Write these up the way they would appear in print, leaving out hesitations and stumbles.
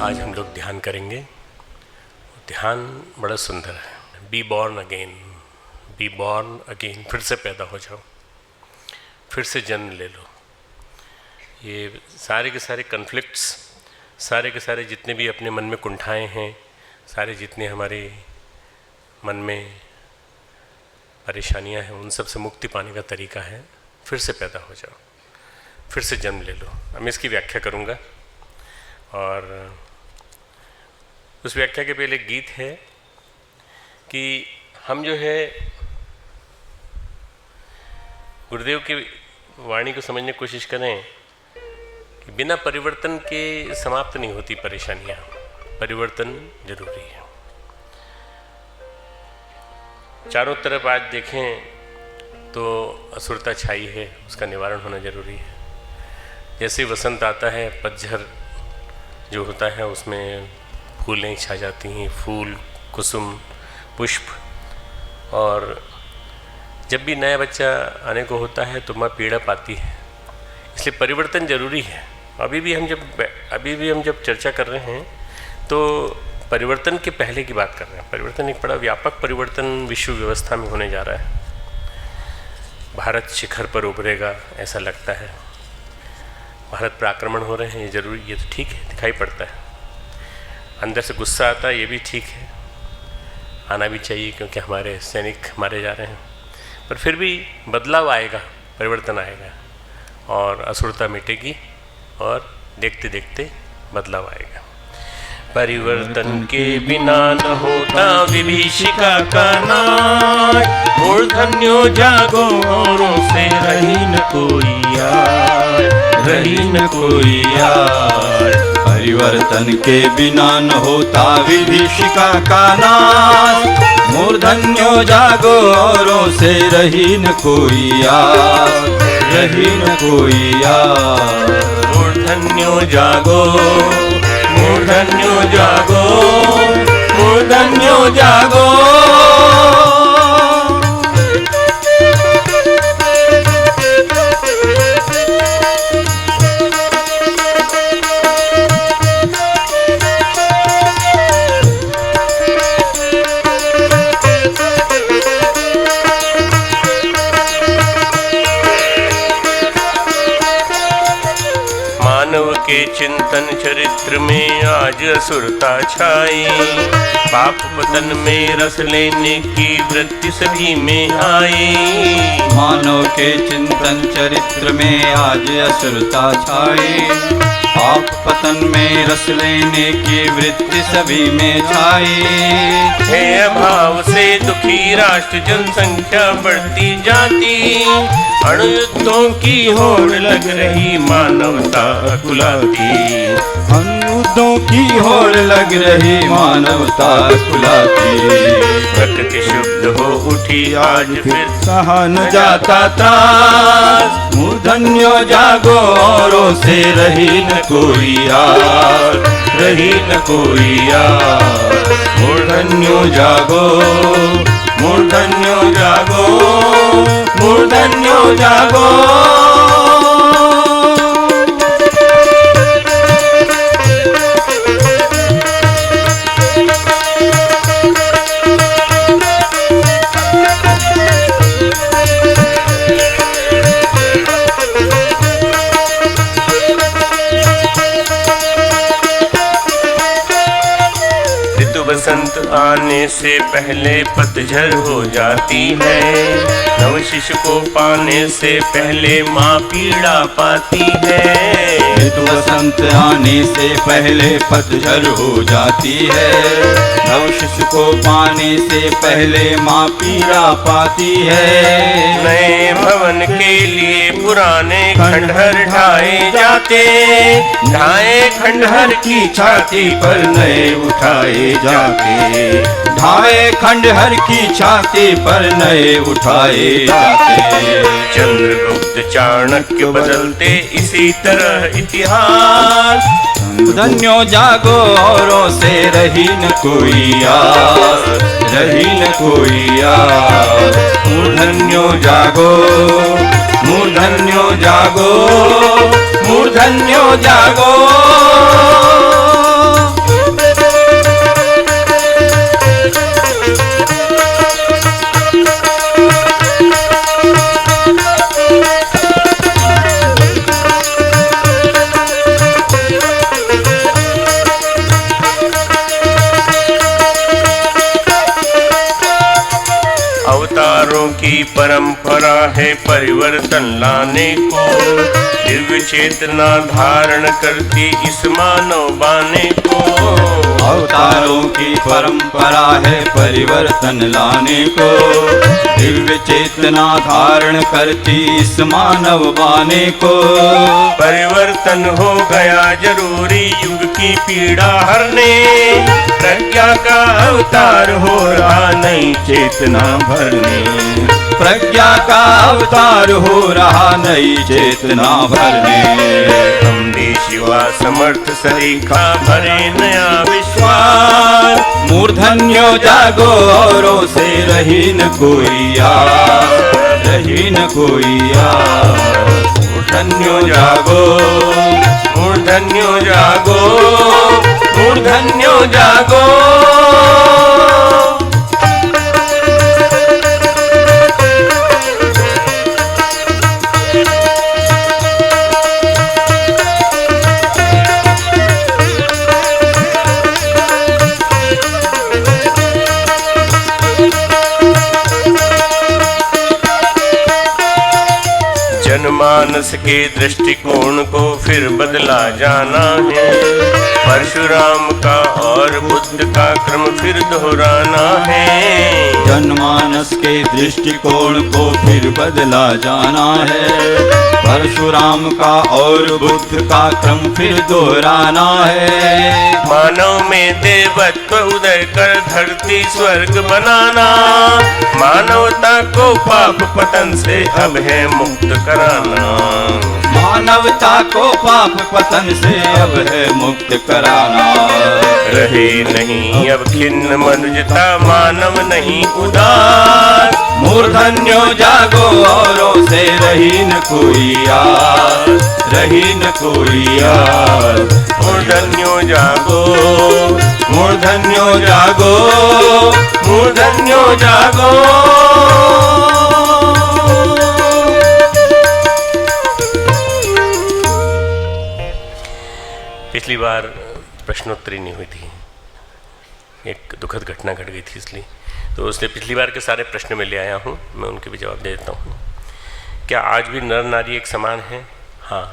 आज हम लोग ध्यान करेंगे। ध्यान बड़ा सुंदर है। Be born again, be born again, फिर से पैदा हो जाओ, फिर से जन्म ले लो। ये सारे के सारे कन्फ्लिक्ट्स, सारे के सारे जितने भी अपने मन में कुंठाएं हैं, सारे जितने हमारे मन में परेशानियां हैं, उन सब से मुक्ति पाने का तरीका है फिर से पैदा हो जाओ, फिर से जन्म ले लो। अब मैं इसकी व्याख्या करूँगा और उस व्याख्या के पहले एक गीत है कि हम जो है गुरुदेव की वाणी को समझने की कोशिश करें कि बिना परिवर्तन के समाप्त नहीं होती परेशानियां, परिवर्तन जरूरी है। चारों तरफ आज देखें तो असुरता छाई है, उसका निवारण होना जरूरी है। जैसे वसंत आता है, पतझड़ जो होता है उसमें फूलें छा जाती हैं, फूल, कुसुम, पुष्प। और जब भी नया बच्चा आने को होता है तो माँ पीड़ा पाती है, इसलिए परिवर्तन जरूरी है। अभी भी हम जब चर्चा कर रहे हैं तो परिवर्तन के पहले की बात कर रहे हैं। परिवर्तन एक बड़ा व्यापक परिवर्तन विश्व व्यवस्था में होने जा रहा है। भारत शिखर पर उभरेगा ऐसा लगता है। भारत पर आक्रमण हो रहे हैं, ये जरूरी, ये तो ठीक है, दिखाई पड़ता है। अंदर से गुस्सा आता है, ये भी ठीक है, आना भी चाहिए क्योंकि हमारे सैनिक मारे जा रहे हैं। पर फिर भी बदलाव आएगा, परिवर्तन आएगा और असुरता मिटेगी और देखते देखते बदलाव आएगा। परिवर्तन के बिना न होता विभीषिका का नाश, मूर्धन्यो जागो औरों से रही न कोई यार, रही न कोई यार। परिवर्तन के बिना न होता विभीषिका का नाश, मूर्धन्यो जागो औरों से रही न कोई यार, रही न कोई यार। मूर्धन्यो जागो, मूर्धन्यो जागो, मूर्धन्यो जागो। मानव के चिंतन चरित्र में आज असुरता छाई, पाप पतन में रस लेने की वृत्ति सभी में आई। मानव के चिंतन चरित्र में आज असुरता छाई, पाप पतन में रस लेने की वृत्ति सभी में छाई। है अभाव से दुखी राष्ट्र, जनसंख्या बढ़ती जाती, अणुयुद्धों की होड़ लग रही, मानवता कुलाती। अणुयुद्धों की होड़ लग रही, मानवता कुलाती। प्रकृति शुद्ध हो उठी आज फिर सहा न जाता त्रास, मूर्धन्यो जागो औरों से रही न कोई यार, रही न कोई यार। मूर्धन्यो जागो, मूर्धन्यो जागो, मूर्धन्यो जागो। बसंत आने से पहले पतझड़ हो जाती है, नव शिशु को पाने से पहले माँ पीड़ा पाती है। ऋतु बसंत आने से पहले पतझड़ हो जाती है, नव शिशु को पाने से पहले माँ पीड़ा पाती है। नए भवन के लिए पुराने खंडहर ढाए जाते, ढाए खंडहर की छाती पर नए उठाए जाते, ढाए खंडहर की छाती पर नए उठाए जाते। चंद्रगुप्त चाणक्य बदलते इसी तरह इतिहास, मूर्धन्यो जागो औरों से रही न कोई यार, रही न कोई यार। मूर्धन्यो जागो, मूर्धन्यो जागो, मूर्धन्यो जागो। की परंपरा है परिवर्तन लाने को, दिव्य चेतना धारण करती इस मानव बाने को। अवतारों की परंपरा है परिवर्तन लाने को, दिव्य चेतना धारण करती इस मानव बाने को। परिवर्तन हो गया जरूरी युग की पीड़ा हरने, प्रज्ञा का अवतार हो रहा नई चेतना भरने। प्रज्ञा का अवतार हो रहा नई चेतना भरने। हमने शिवा समर्थ सरीखा भरे नया विश्वास। मूर्धन्यो जागो औरों से रही न कोई आस, रही न कोई आस। मूर्धन्यो जागो, मूर्धन्यो जागो, मूर्धन्यो जागो। जनमानस के दृष्टिकोण को फिर बदला जाना है, परशुराम का और बुद्ध का क्रम फिर दोहराना है। जनमानस के दृष्टिकोण को फिर बदला जाना है, परशुराम का और बुद्ध का क्रम फिर दोहराना है। मानव में देवत्व उदय कर धरती स्वर्ग बनाना, मानवता को पाप पतन से अब है मुक्त कराना। मानवता को पाप पतन से अब है मुक्त कराना। रहे नहीं अब खिन्न मनुष्यता, मानव नहीं उदास। मूर्धन्यो जागो औरों से रही न कोई आस, रही न कोई आस। मूर्धन्यो जागो, मूर्धन्यो जागो, मूर्धन्यो जागो। पिछली बार प्रश्नोत्तरी नहीं हुई थी, एक दुखद घटना घट गई थी, इसलिए तो उसने पिछली बार के सारे प्रश्न में ले आया हूँ, मैं उनके भी जवाब दे देता हूँ। क्या आज भी नर नारी एक समान है? हाँ,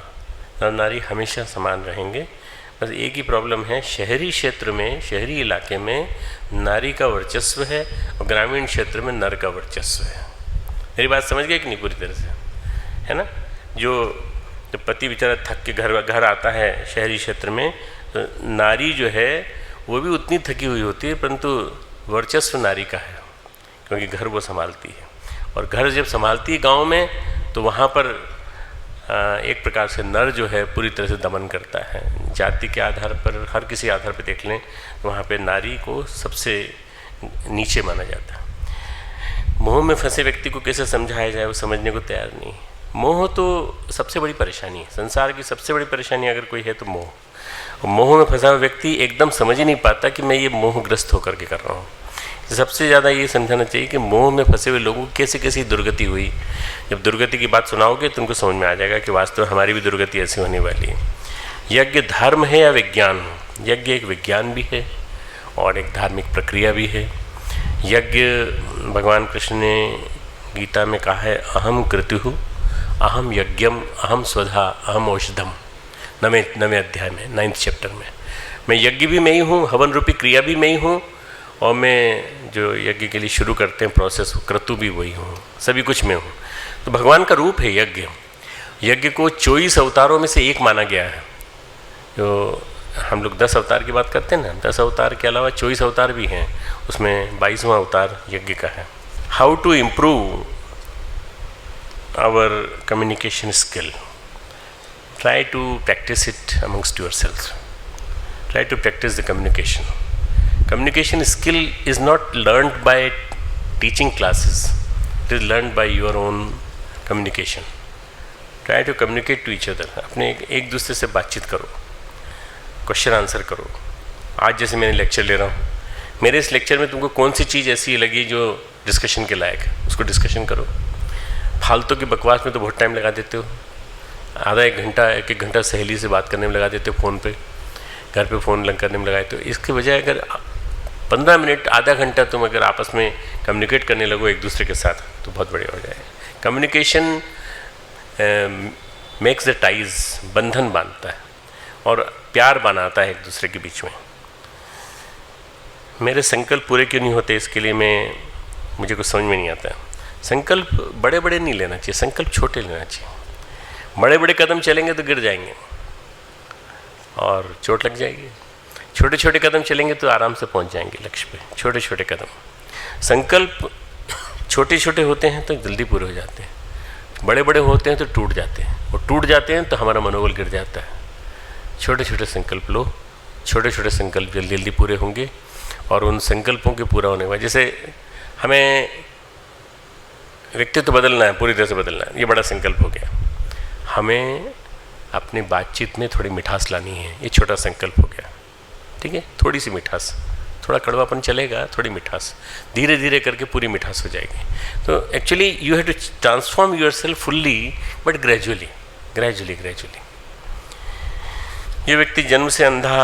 नर नारी हमेशा समान रहेंगे। बस एक ही प्रॉब्लम है, शहरी क्षेत्र में, शहरी इलाके में नारी का वर्चस्व है और ग्रामीण क्षेत्र में नर का वर्चस्व है। मेरी बात समझ गए कि नहीं पूरी तरह से? है ना? जो पति बेचारा थक के घर आता है शहरी क्षेत्र में, तो नारी जो है वो भी उतनी थकी हुई होती है, परंतु वर्चस्व नारी का है, क्योंकि घर वो संभालती है। और घर जब संभालती है गांव में, तो वहाँ पर एक प्रकार से नर जो है पूरी तरह से दमन करता है। जाति के आधार पर, हर किसी आधार पर देख लें, तो वहाँ पे नारी को सबसे नीचे माना जाता है। मोह में फंसे व्यक्ति को कैसे समझाया जाए, वो समझने को तैयार नहीं। मोह तो सबसे बड़ी परेशानी है, संसार की सबसे बड़ी परेशानी अगर कोई है तो मोह। मोह में फंसा हुआ व्यक्ति एकदम समझ ही नहीं पाता कि मैं ये मोहग्रस्त होकर के कर रहा हूँ। सबसे ज़्यादा ये समझाना चाहिए कि मोह में फंसे हुए लोगों की कैसे कैसी दुर्गति हुई। जब दुर्गति की बात सुनाओगे तो उनको समझ में आ जाएगा कि वास्तव में हमारी भी दुर्गति ऐसी होने वाली है। यज्ञ धर्म है या विज्ञान हो? यज्ञ एक विज्ञान भी है और एक धार्मिक प्रक्रिया भी है। यज्ञ, भगवान कृष्ण ने गीता में कहा है, अहम कृतु अहम यज्ञम अहम स्वधा अहम औषधम, 9वें अध्याय में, 9th चैप्टर में। मैं यज्ञ भी मैं ही हूँ, हवन रूपी क्रिया भी मैं ही हूँ, और मैं जो यज्ञ के लिए शुरू करते हैं प्रोसेस, क्रतु भी वही हूँ, सभी कुछ मैं हूँ। तो भगवान का रूप है यज्ञ। यज्ञ को 24 अवतारों में से एक माना गया है। जो हम लोग 10 अवतार की बात करते हैं ना, 10 अवतार के अलावा 24 अवतार भी हैं, उसमें 22वां अवतार यज्ञ का है। How to improve our communication skill? Try to practice it amongst yourselves. Try to practice the communication. Communication skill is not learned by teaching classes. It is learned by your own communication. Try to communicate to each other. अपने एक दूसरे से बातचीत करो, question answer करो। आज जैसे मैंने लेक्चर ले रहा हूँ, मेरे इस लेक्चर में तुमको कौन सी चीज़ ऐसी लगी जो डिस्कशन के लायक है, उसको डिस्कशन करो। फालतू की बकवास में तो बहुत टाइम लगा देते हो, आधा एक घंटा सहेली से बात करने में लगा देते हो, फ़ोन पे, घर पे फ़ोन करने में लगाए। तो इसके बजाय अगर 15 मिनट आधा घंटा तुम अगर आपस में कम्युनिकेट करने लगो एक दूसरे के साथ तो बहुत बढ़िया हो जाएगा। कम्युनिकेशन मेक्स द टाइज, बंधन बांधता है और प्यार बनाता है एक दूसरे के बीच में। मेरे संकल्प पूरे क्यों नहीं होते, इसके लिए मुझे कुछ समझ में नहीं आता। संकल्प बड़े बड़े नहीं लेना चाहिए, संकल्प छोटे लेना चाहिए। बड़े बड़े कदम चलेंगे तो गिर जाएंगे और चोट लग जाएगी। छोटे छोटे कदम चलेंगे तो आराम से पहुंच जाएंगे लक्ष्य पे। छोटे छोटे कदम, संकल्प छोटे छोटे होते हैं तो जल्दी पूरे हो जाते हैं, बड़े बड़े होते हैं तो टूट जाते हैं, और टूट जाते हैं तो हमारा मनोबल गिर जाता है। छोटे छोटे संकल्प लो, छोटे छोटे संकल्प जल्दी जल्दी पूरे होंगे और उन संकल्पों के पूरा होने के बाद, जैसे हमें व्यक्तित्व बदलना है, पूरी तरह से बदलना है, ये बड़ा संकल्प हो गया। हमें अपनी बातचीत में थोड़ी मिठास लानी है, ये छोटा संकल्प हो गया। ठीक है, थोड़ी सी मिठास, थोड़ा कड़वापन चलेगा, थोड़ी मिठास, धीरे धीरे करके पूरी मिठास हो जाएगी। तो actually you have to transform yourself fully but gradually gradually gradually. ये व्यक्ति जन्म से अंधा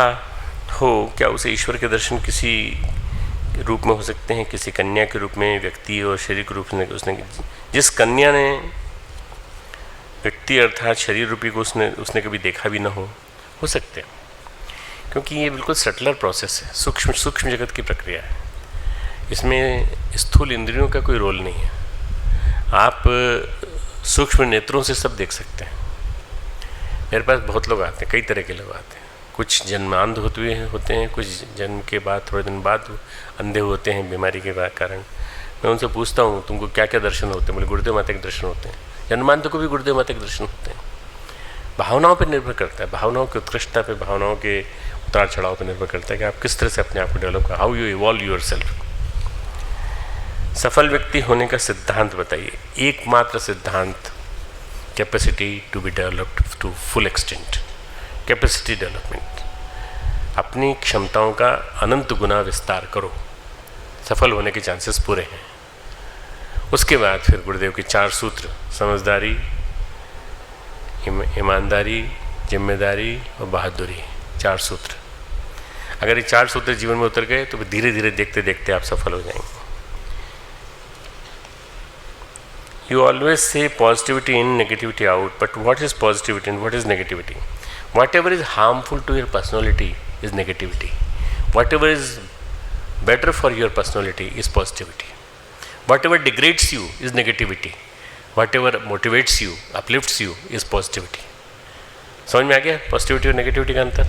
हो, क्या उसे ईश्वर के दर्शन किसी रूप में हो सकते हैं? किसी कन्या के रूप में, व्यक्ति और शरीर के रूप में उसने, जिस कन्या ने व्यक्ति अर्थात शरीर रूपी को उसने कभी देखा भी ना हो सकते हैं, क्योंकि ये बिल्कुल सटलर प्रोसेस है, सूक्ष्म जगत की प्रक्रिया है। इसमें स्थूल इंद्रियों का कोई रोल नहीं है। आप सूक्ष्म नेत्रों से सब देख सकते हैं। मेरे पास बहुत लोग आते हैं, कई तरह के लोग आते हैं। कुछ जन्मांध होते हैं, कुछ जन्म के बाद थोड़े दिन बाद अंधे होते हैं बीमारी के कारण। मैं उनसे पूछता हूँ तुमको क्या क्या दर्शन होते हैं? बोले गुरुदेव माता के दर्शन होते हैं। जन्मांध को भी गुरुदेव माता के दर्शन होते हैं। भावनाओं पर निर्भर करता है, भावनाओं की उत्कृष्टता पे, भावनाओं के उतार चढ़ाव पर निर्भर करता है कि आप किस तरह से अपने आप को डेवलप कर, how you evolve yourself. सफल व्यक्ति होने का सिद्धांत बताइए। एकमात्र सिद्धांत, capacity to be developed to full extent, capacity development. अपनी क्षमताओं का अनंत गुना विस्तार करो, सफल होने के चांसेस पूरे हैं। उसके बाद फिर गुरुदेव के 4 सूत्र, समझदारी, ईमानदारी, जिम्मेदारी और बहादुरी, 4 सूत्र। अगर ये 4 सूत्र जीवन में उतर गए तो धीरे धीरे देखते देखते आप सफल हो जाएंगे। You always say positivity in, negativity out, but what is positivity and what is negativity? Whatever is harmful to your personality is negativity. Whatever is better for your personality is positivity. Whatever degrades you is negativity. Whatever motivates you, uplifts you is positivity. समझ में आ गया positivity और negativity का अंतर?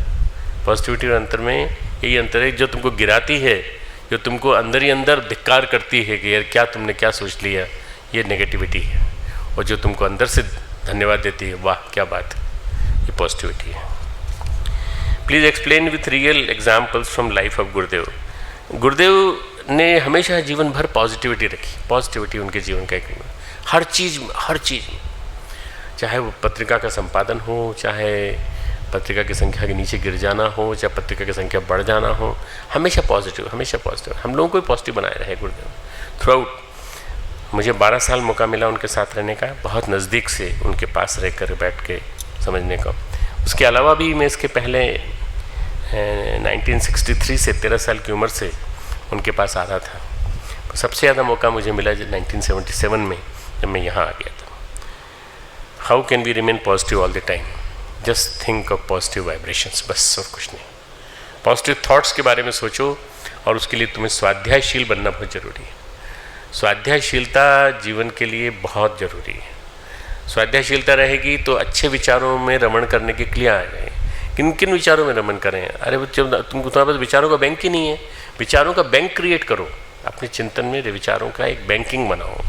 Positivity और अंतर में यही अंतर है, जो तुमको गिराती है, जो तुमको अंदर ही अंदर धिक्कार करती है कि यार क्या तुमने क्या सोच लिया, ये नेगेटिविटी है। और जो तुमको अंदर से धन्यवाद देती है, वाह क्या बात, ये पॉजिटिविटी है। Please explain with real examples from life of गुरुदेव। गुरुदेव ने हमेशा जीवन भर पॉजिटिविटी रखी। पॉजिटिविटी उनके जीवन का एक हर चीज़ में, चाहे वो पत्रिका का संपादन हो, चाहे पत्रिका की संख्या के नीचे गिर जाना हो, चाहे पत्रिका की संख्या बढ़ जाना हो, हमेशा पॉजिटिव, हमेशा पॉजिटिव। हम लोगों को भी पॉजिटिव बनाए रहे गुरुदेव थ्रू आउट। मुझे 12 साल मौका मिला उनके साथ रहने का, बहुत नज़दीक से उनके पास रहकर बैठ के समझने का। उसके अलावा भी मैं इसके पहले 1963 से 13 साल की उम्र से उनके पास आ रहा था। सबसे ज़्यादा मौका मुझे मिला 1977 में, जब मैं यहाँ आ गया था। How can we remain positive all the time? Just think of positive vibrations, बस और कुछ नहीं। पॉजिटिव थॉट्स के बारे में सोचो, और उसके लिए तुम्हें स्वाध्यायशील बनना बहुत ज़रूरी है। स्वाध्यायशीलता जीवन के लिए बहुत ज़रूरी है। स्वाध्यायशीलता रहेगी तो अच्छे विचारों में रमण करने के लिए आ जाए। किन किन विचारों में रमण करें? अरे तुमको तुम्हारे पास विचारों का बैंक ही नहीं है, विचारों का बैंक क्रिएट करो। अपने चिंतन में विचारों का एक बैंकिंग बनाओ।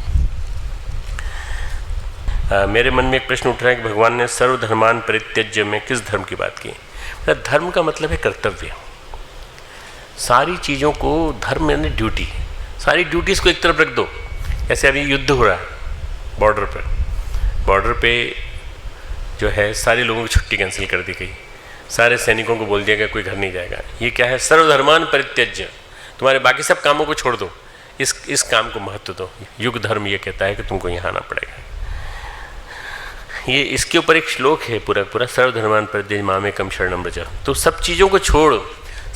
मेरे मन में एक प्रश्न उठ रहा है कि भगवान ने सर्वधर्मान परित्यज्य में किस धर्म की बात की? धर्म का मतलब है कर्तव्य। सारी चीज़ों को धर्म यानी ड्यूटी, सारी ड्यूटीज़ को एक तरफ रख दो। जैसे अभी युद्ध हो रहा है बॉर्डर पे जो है सारे लोगों की छुट्टी कैंसिल कर दी गई, सारे सैनिकों को बोल दिया गया कोई घर नहीं जाएगा। ये क्या है? सर्वधर्मान परित्यज्य, तुम्हारे बाकी सब कामों को छोड़ दो, इस काम को महत्व दो। युग धर्म ये कहता है कि तुमको यहाँ आना पड़ेगा। ये इसके ऊपर एक श्लोक है पूरा सर्वधर्मान परित्यज्य मामेकं शरणं व्रज। तो सब चीज़ों को छोड़,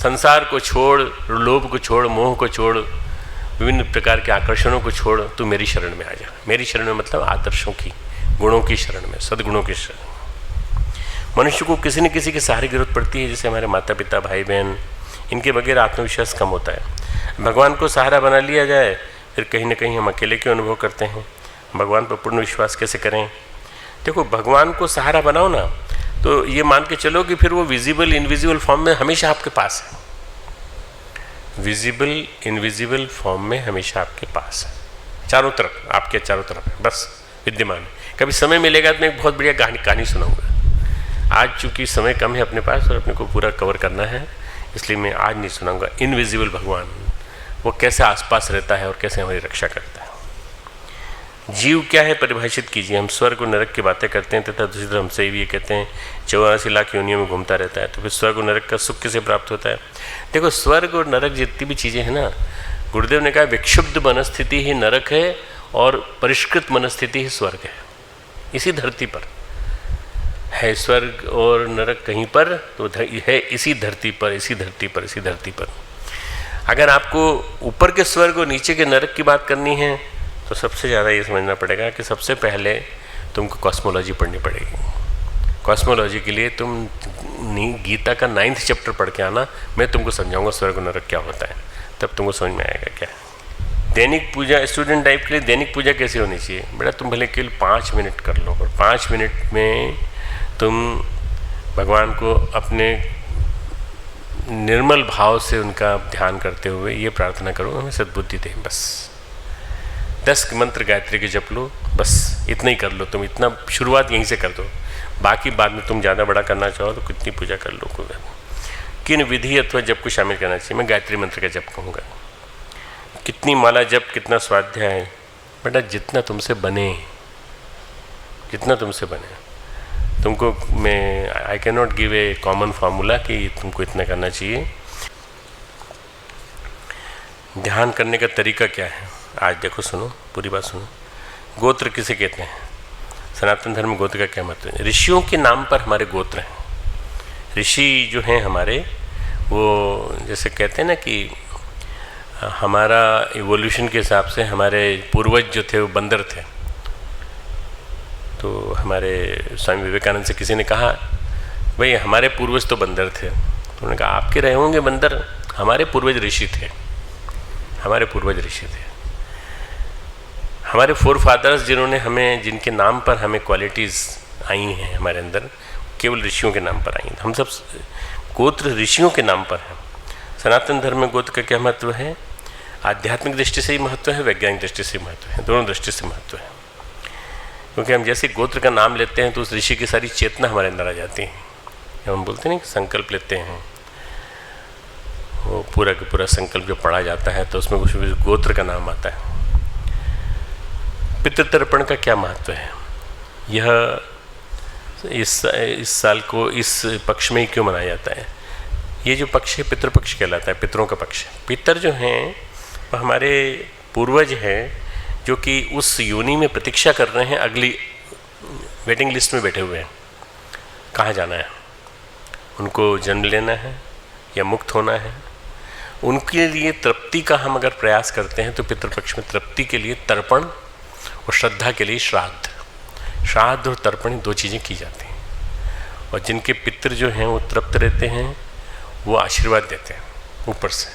संसार को छोड़, लोभ को छोड़, मोह को छोड़, विभिन्न प्रकार के आकर्षणों को छोड़, तू मेरी शरण में आ जा। मेरी शरण में मतलब आदर्शों की, गुणों की शरण में, सद्गुणों की शरण में। मनुष्य को किसी न किसी के सहारे की जरूरत पड़ती है, जैसे हमारे माता पिता, भाई बहन, इनके बगैर आत्मविश्वास कम होता है। भगवान को सहारा बना लिया जाए, फिर कहीं ना कहीं हम अकेले क्यों अनुभव करते हैं। भगवान पर पूर्ण विश्वास कैसे करें? देखो, भगवान को सहारा बनाओ ना, तो ये मान के चलो कि फिर वो विजिबल इनविजिबल फॉर्म में हमेशा आपके पास है। विजिबल इनविजिबल फॉर्म में हमेशा आपके पास है, चारों तरफ, आपके चारों तरफ है, बस विद्यमान है। कभी समय मिलेगा तो मैं एक बहुत बढ़िया कहानी सुनाऊंगा। आज चूंकि समय कम है अपने पास और अपने को पूरा कवर करना है, इसलिए मैं आज नहीं सुनाऊंगा। इनविजिबल भगवान, वो कैसे आसपास रहता है और कैसे हमारी रक्षा करता है। जीव क्या है, परिभाषित कीजिए। हम स्वर्ग और नरक की बातें करते हैं तथा दूसरी तरफ हमसे भी ये कहते हैं 84 लाख योनियों में घूमता रहता है, तो फिर स्वर्ग और नरक का सुख किसे प्राप्त होता है? देखो, स्वर्ग और नरक जितनी भी चीज़ें हैं ना, गुरुदेव ने कहा विक्षुब्ध मनस्थिति ही नरक है और परिष्कृत मनस्थिति ही स्वर्ग है। इसी धरती पर है स्वर्ग और नरक, कहीं पर तो है इसी धरती पर, इसी धरती पर, इसी धरती पर। अगर आपको ऊपर के स्वर्ग और नीचे के नरक की बात करनी है तो सबसे ज़्यादा ये समझना पड़ेगा कि सबसे पहले तुमको कॉस्मोलॉजी पढ़नी पड़ेगी। कॉस्मोलॉजी के लिए तुम गीता का 9th चैप्टर पढ़ के आना, मैं तुमको समझाऊंगा स्वर्ग और नरक क्या होता है, तब तुमको समझ में आएगा क्या है। दैनिक पूजा, स्टूडेंट लाइफ के लिए दैनिक पूजा कैसे होनी चाहिए? बेटा, तुम भले केवल 5 मिनट कर लो, और 5 मिनट में तुम भगवान को अपने निर्मल भाव से उनका ध्यान करते हुए ये प्रार्थना करो, हमें सद्बुद्धि दे। बस 10 मंत्र गायत्री के जप लो, बस इतना ही कर लो। तुम इतना शुरुआत यहीं से कर दो, बाकी बाद में तुम ज़्यादा बड़ा करना चाहो तो कितनी पूजा कर लो। कोई किन विधि अथवा जप को शामिल करना चाहिए? मैं गायत्री मंत्र का जप कहूँगा। कितनी माला जप, कितना स्वाध्याय? बेटा, जितना तुमसे बने, जितना तुमसे बने। तुमको मैं I can not give a common formula कि तुमको इतना करना चाहिए। ध्यान करने का तरीका क्या है? आज देखो, सुनो, पूरी बात सुनो। गोत्र किसे कहते हैं? सनातन धर्म में गोत्र का क्या महत्व है? ऋषियों के नाम पर हमारे गोत्र हैं। ऋषि जो हैं हमारे, वो जैसे कहते हैं ना कि हमारा इवोल्यूशन के हिसाब से हमारे पूर्वज जो थे वो बंदर थे। तो हमारे स्वामी विवेकानंद से किसी ने कहा, भाई हमारे पूर्वज तो बंदर थे। तो उन्होंने कहा, आपके रहे होंगे बंदर, हमारे पूर्वज ऋषि थे, हमारे पूर्वज ऋषि थे। हमारे फोर फादर्स जिन्होंने हमें, जिनके नाम पर हमें क्वालिटीज़ आई हैं हमारे अंदर, केवल ऋषियों के नाम पर आई हैं। हम सब गोत्र ऋषियों के नाम पर हैं। सनातन धर्म में गोत्र का क्या महत्व है? आध्यात्मिक दृष्टि से ही महत्व है, वैज्ञानिक दृष्टि से महत्व है, दोनों दृष्टि से महत्व है। क्योंकि हम जैसे गोत्र का नाम लेते हैं तो उस ऋषि की सारी चेतना हमारे अंदर आ जाती है। जब हम बोलते हैं ना, संकल्प लेते हैं, वो पूरा का पूरा संकल्प जो पढ़ा जाता है तो उसमें कुछ गोत्र का नाम आता है। पितृतर्पण का क्या महत्व है? यह इस साल को इस पक्ष में ही क्यों मनाया जाता है? ये जो पक्ष है पितृपक्ष कहलाता है, पितरों का पक्ष। पितर जो हैं वो हमारे पूर्वज हैं, जो कि उस योनि में प्रतीक्षा कर रहे हैं, अगली वेटिंग लिस्ट में बैठे हुए हैं। कहाँ जाना है उनको? जन्म लेना है या मुक्त होना है? उनके लिए तृप्ति का हम अगर प्रयास करते हैं तो पितृपक्ष में तृप्ति के लिए तर्पण और श्रद्धा के लिए श्राद्ध। श्राद्ध और तर्पण 2 चीज़ें की जाती हैं। और जिनके पितृ जो हैं वो तृप्त रहते हैं, वो आशीर्वाद देते हैं ऊपर से,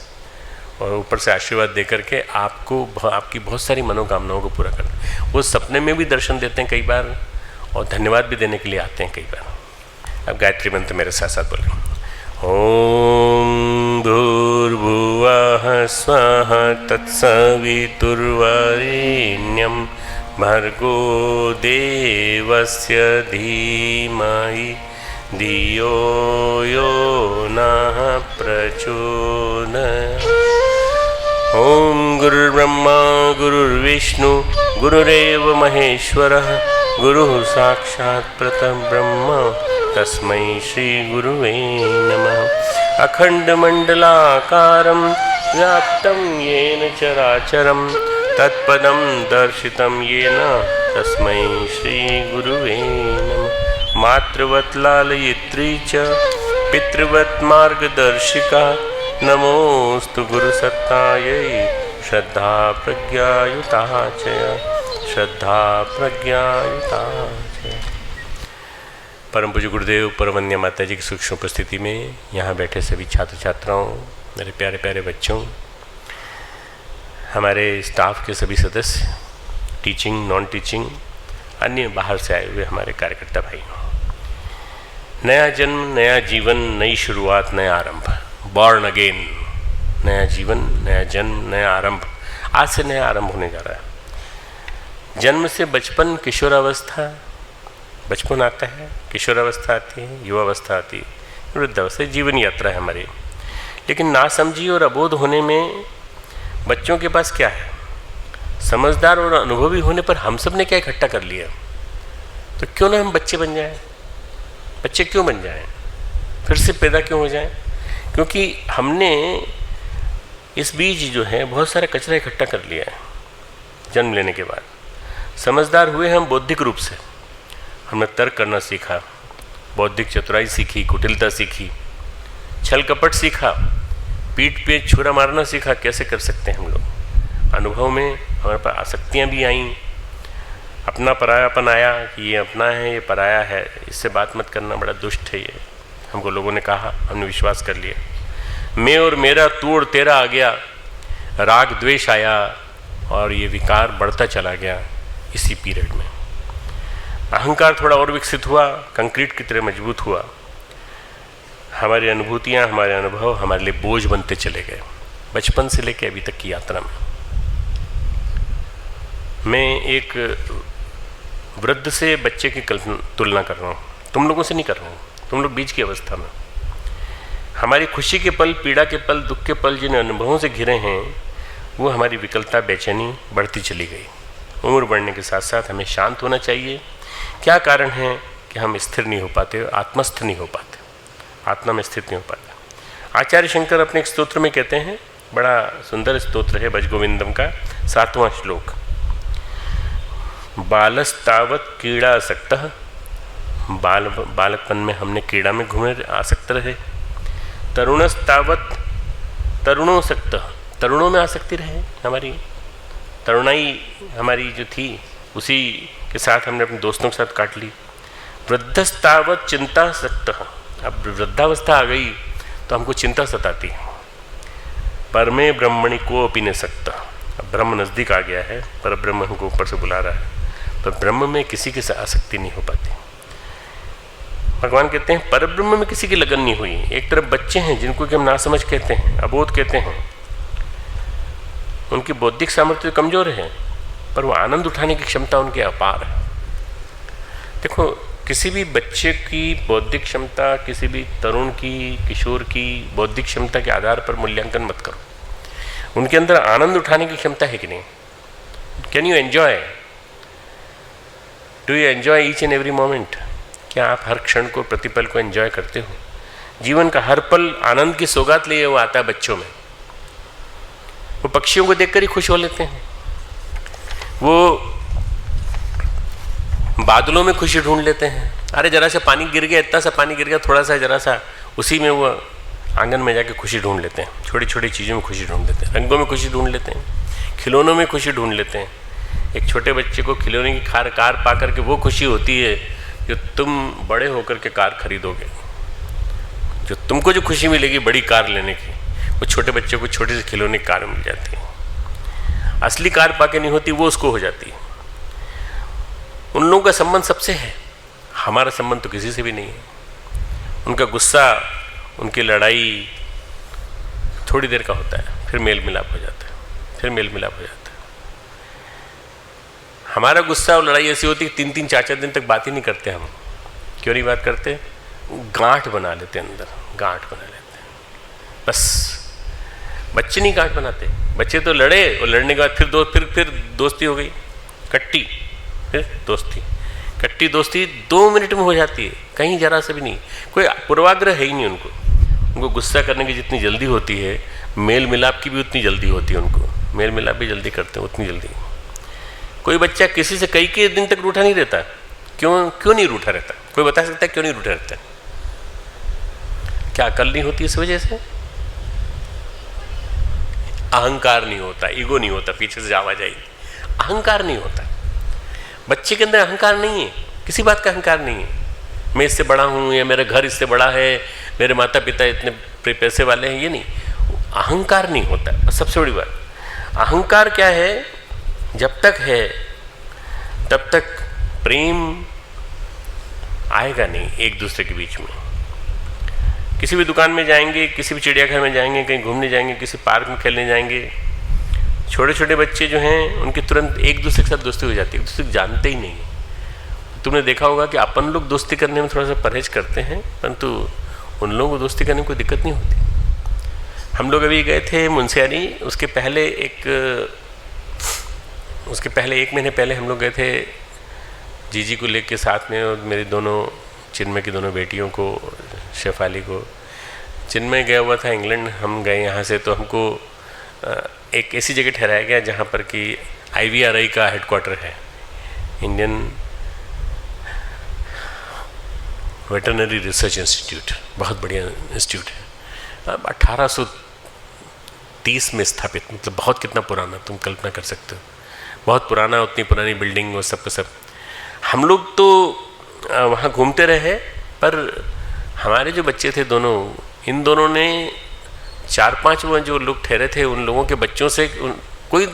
और ऊपर से आशीर्वाद दे करके आपको, आपकी बहुत सारी मनोकामनाओं को पूरा करते हैं। वो सपने में भी दर्शन देते हैं कई बार, और धन्यवाद भी देने के लिए आते हैं कई बार। अब गायत्री मंत्र मेरे साथ साथ बोलें। ओम भूर्भुवः स्वः तत्सवितुर्वरेण्यं भर्गो देवस्य धीमहि धियो यो नः प्रचोदयात्। ओम गुरुर्ब्रह्मा गुरुर्विष्णु गुरुरेव महेश्वरः गुरुः साक्षात् परब्रह्म तस्मै श्री गुरुवे नमः। अखंडमंडलाकारं व्याप्तं येन चराचरं तत्पदं दर्शितं येन तस्मै श्री गुरुवे नमः। मातृवत् लालयित्री च पितृवत् मार्गदर्शिका नमोस्तु गुरुसत्तायै श्रद्धा प्रज्ञायुता च श्रद्धा प्रज्ञायुता च। परम पूज्य गुरुदेव परमन्य माता जी की सूक्ष्म उपस्थिति में यहाँ बैठे सभी छात्र छात्राओं, मेरे प्यारे प्यारे बच्चों, हमारे स्टाफ के सभी सदस्य, टीचिंग नॉन टीचिंग, अन्य बाहर से आए हुए हमारे कार्यकर्ता भाइयों, नया जन्म, नया जीवन, नई शुरुआत, नया आरंभ, बॉर्न अगेन, नया जीवन, नया जन्म, नया आरंभ। आज से नया आरंभ होने जा रहा है। जन्म से बचपन, किशोरावस्था, बचपन आता है, किशोरावस्था आती है, युवावस्था आती है, वृद्धावस्था, जीवन यात्रा है हमारी। लेकिन नासमझी और अबोध होने में बच्चों के पास क्या है? समझदार और अनुभवी होने पर हम सब ने क्या इकट्ठा कर लिया? तो क्यों ना हम बच्चे बन जाएं? बच्चे क्यों बन जाएं? फिर से पैदा क्यों हो जाएं? क्योंकि हमने इस बीच जो है बहुत सारा कचरा इकट्ठा कर लिया है जन्म लेने के बाद। समझदार हुए हम बौद्धिक रूप से, हमने तर्क करना सीखा, बौद्धिक चतुराई सीखी, कुटिलता सीखी, छल कपट सीखा, पीठ पे छुरा मारना सीखा, कैसे कर सकते हैं हम लोग। अनुभव में हमारे पास आसक्तियाँ भी आईं, अपना परायापन आया कि ये अपना है, ये पराया है, इससे बात मत करना, बड़ा दुष्ट है ये। हमको लोगों ने कहा, हमने विश्वास कर लिया। मैं और मेरा, तू और तेरा आ गया, राग द्वेष आया और ये विकार बढ़ता चला गया इसी पीरियड में। अहंकार थोड़ा और विकसित हुआ, कंक्रीट की तरह मजबूत हुआ। हमारी अनुभूतियाँ, हमारे अनुभव हमारे लिए बोझ बनते चले गए बचपन से लेकर अभी तक की यात्रा में। मैं एक वृद्ध से बच्चे की तुलना कर रहा हूँ, तुम लोगों से नहीं कर रहा हूँ, तुम लोग बीच की अवस्था में। हमारी खुशी के पल, पीड़ा के पल, दुख के पल जिन अनुभवों से घिरे हैं, वो हमारी विकलता, बेचैनी बढ़ती चली गई। उम्र बढ़ने के साथ साथ हमें शांत होना चाहिए। क्या कारण है कि हम स्थिर नहीं हो पाते, आत्मस्थ नहीं हो पाते, आत्मा में स्थित नहीं हो पाते? आचार्य शंकर अपने एक स्तोत्र में कहते हैं, बड़ा सुंदर स्तोत्र है भजगोविंदम का 7वां श्लोक। बालस्तावत कीड़ा आसक्तः, बालकपन में हमने कीड़ा में घूमे आसक्त रहे। तरुणस्तावत तरुणोसक्तः, तरुणों में आसक्ति रहे, हमारी तरुणाई हमारी जो थी उसी के साथ हमने अपने दोस्तों के साथ काट ली। वृद्धस्तावत चिंतासक्तः, अब वृद्धावस्था आ गई तो हमको चिंता सताती है। परमे ब्रह्मणि को अपि न सकता, अब ब्रह्म नज़दीक आ गया है, पर ब्रह्म हमको ऊपर से बुला रहा है, पर ब्रह्म में किसी की आसक्ति नहीं हो पाती। भगवान कहते हैं परब्रह्म में किसी की लगन नहीं हुई। एक तरफ बच्चे हैं जिनको कि हम नासमझ कहते हैं, अबोध कहते हैं, उनकी बौद्धिक सामर्थ्य कमजोर है, पर वो आनंद उठाने की क्षमता उनकी अपार है। देखो, किसी भी बच्चे की बौद्धिक क्षमता, किसी भी तरुण की, किशोर की बौद्धिक क्षमता के आधार पर मूल्यांकन मत करो। उनके अंदर आनंद उठाने की क्षमता है कि नहीं? Can you enjoy? Do you enjoy each and every moment? क्या आप हर क्षण को, प्रतिपल को एंजॉय करते हो? जीवन का हर पल आनंद की सौगात लिए वो आता है बच्चों में। वो पक्षियों को देखकर ही खुश हो लेते हैं, वो बादलों में खुशी ढूंढ लेते हैं। अरे जरा सा पानी गिर गया, इतना सा पानी गिर गया, थोड़ा सा, जरा सा, उसी में वो आंगन में जाके खुशी ढूंढ लेते हैं। छोटी छोटी चीज़ों में खुशी ढूंढ लेते हैं, रंगों में खुशी ढूंढ लेते हैं, खिलौनों में खुशी ढूंढ लेते हैं। एक छोटे बच्चे को खिलौने की कार पा करके वो खुशी होती है जो तुम बड़े होकर के कार खरीदोगे। जो तुमको जो खुशी मिलेगी बड़ी कार लेने की, वो छोटे बच्चे को छोटी सी खिलौने की कार मिल जाती है। असली कार पाके नहीं होती, वो उसको हो जाती है। उन लोगों का संबंध सबसे है, हमारा संबंध तो किसी से भी नहीं है। उनका गुस्सा, उनकी लड़ाई थोड़ी देर का होता है, फिर मेल मिलाप हो जाता है, फिर मेल मिलाप हो जाता है। हमारा गुस्सा और लड़ाई ऐसी होती है कि 3-3, 4-4 दिन तक बात ही नहीं करते हम। क्यों नहीं बात करते? गांठ बना लेते, अंदर गांठ बना लेते हैं बस। बच्चे नहीं गांठ बनाते, बच्चे तो लड़े और लड़ने के बाद फिर दोस्ती हो गई, कट्टी, फिर दोस्ती, कट्टी दोस्ती 2 मिनट में हो जाती है, कहीं जरा से भी नहीं। कोई पूर्वाग्रह है ही नहीं उनको। उनको गुस्सा करने की जितनी जल्दी होती है, मेल मिलाप की भी उतनी जल्दी होती है। उनको मेल मिलाप भी जल्दी करते हैं, उतनी जल्दी। कोई बच्चा किसी से कई दिन तक रूठा नहीं रहता। क्यों नहीं रूठा रहता? कोई बता सकता है क्यों नहीं रूठा रहता? क्या अकल नहीं होती इस वजह से? अहंकार नहीं होता, ईगो नहीं होता, पीछे से आवाज आई, अहंकार नहीं होता। बच्चे के अंदर अहंकार नहीं है, किसी बात का अहंकार नहीं है। मैं इससे बड़ा हूँ या मेरा घर इससे बड़ा है, मेरे माता पिता इतने पैसे वाले हैं, ये नहीं, अहंकार नहीं होता। सबसे बड़ी बात, अहंकार क्या है, जब तक है तब तक प्रेम आएगा नहीं एक दूसरे के बीच में। किसी भी दुकान में जाएंगे, किसी भी चिड़ियाघर में जाएंगे, कहीं घूमने जाएंगे, किसी पार्क में खेलने जाएंगे, छोटे छोटे बच्चे जो हैं उनकी तुरंत एक दूसरे के साथ दोस्ती हो जाती है, एक दूसरे को जानते ही नहीं। तुमने देखा होगा कि अपन लोग दोस्ती करने में थोड़ा सा परहेज करते हैं, परंतु उन लोगों को दोस्ती करने में कोई दिक्कत नहीं होती। हम लोग अभी गए थे मुंशियारी, उसके पहले एक महीने पहले हम लोग गए थे जीजी को लेके साथ में, और मेरी दोनों चिन्मय की दोनों बेटियों को, शेफाली को। चिन्मय गया हुआ था इंग्लैंड, हम गए यहाँ से, तो हमको एक ऐसी जगह ठहराया गया जहाँ पर कि IVRI का हेडक्वार्टर है, इंडियन वेटरनरी रिसर्च इंस्टीट्यूट, बहुत बढ़िया इंस्टीट्यूट है। अब 1830 में स्थापित, मतलब बहुत कितना पुराना, तुम कल्पना कर सकते हो, बहुत पुराना, उतनी पुरानी बिल्डिंग और सब का सब। हम लोग तो वहाँ घूमते रहे, पर हमारे जो बच्चे थे दोनों, इन दोनों ने 4-5 वो जो लोग ठहरे थे उन लोगों के बच्चों से कोई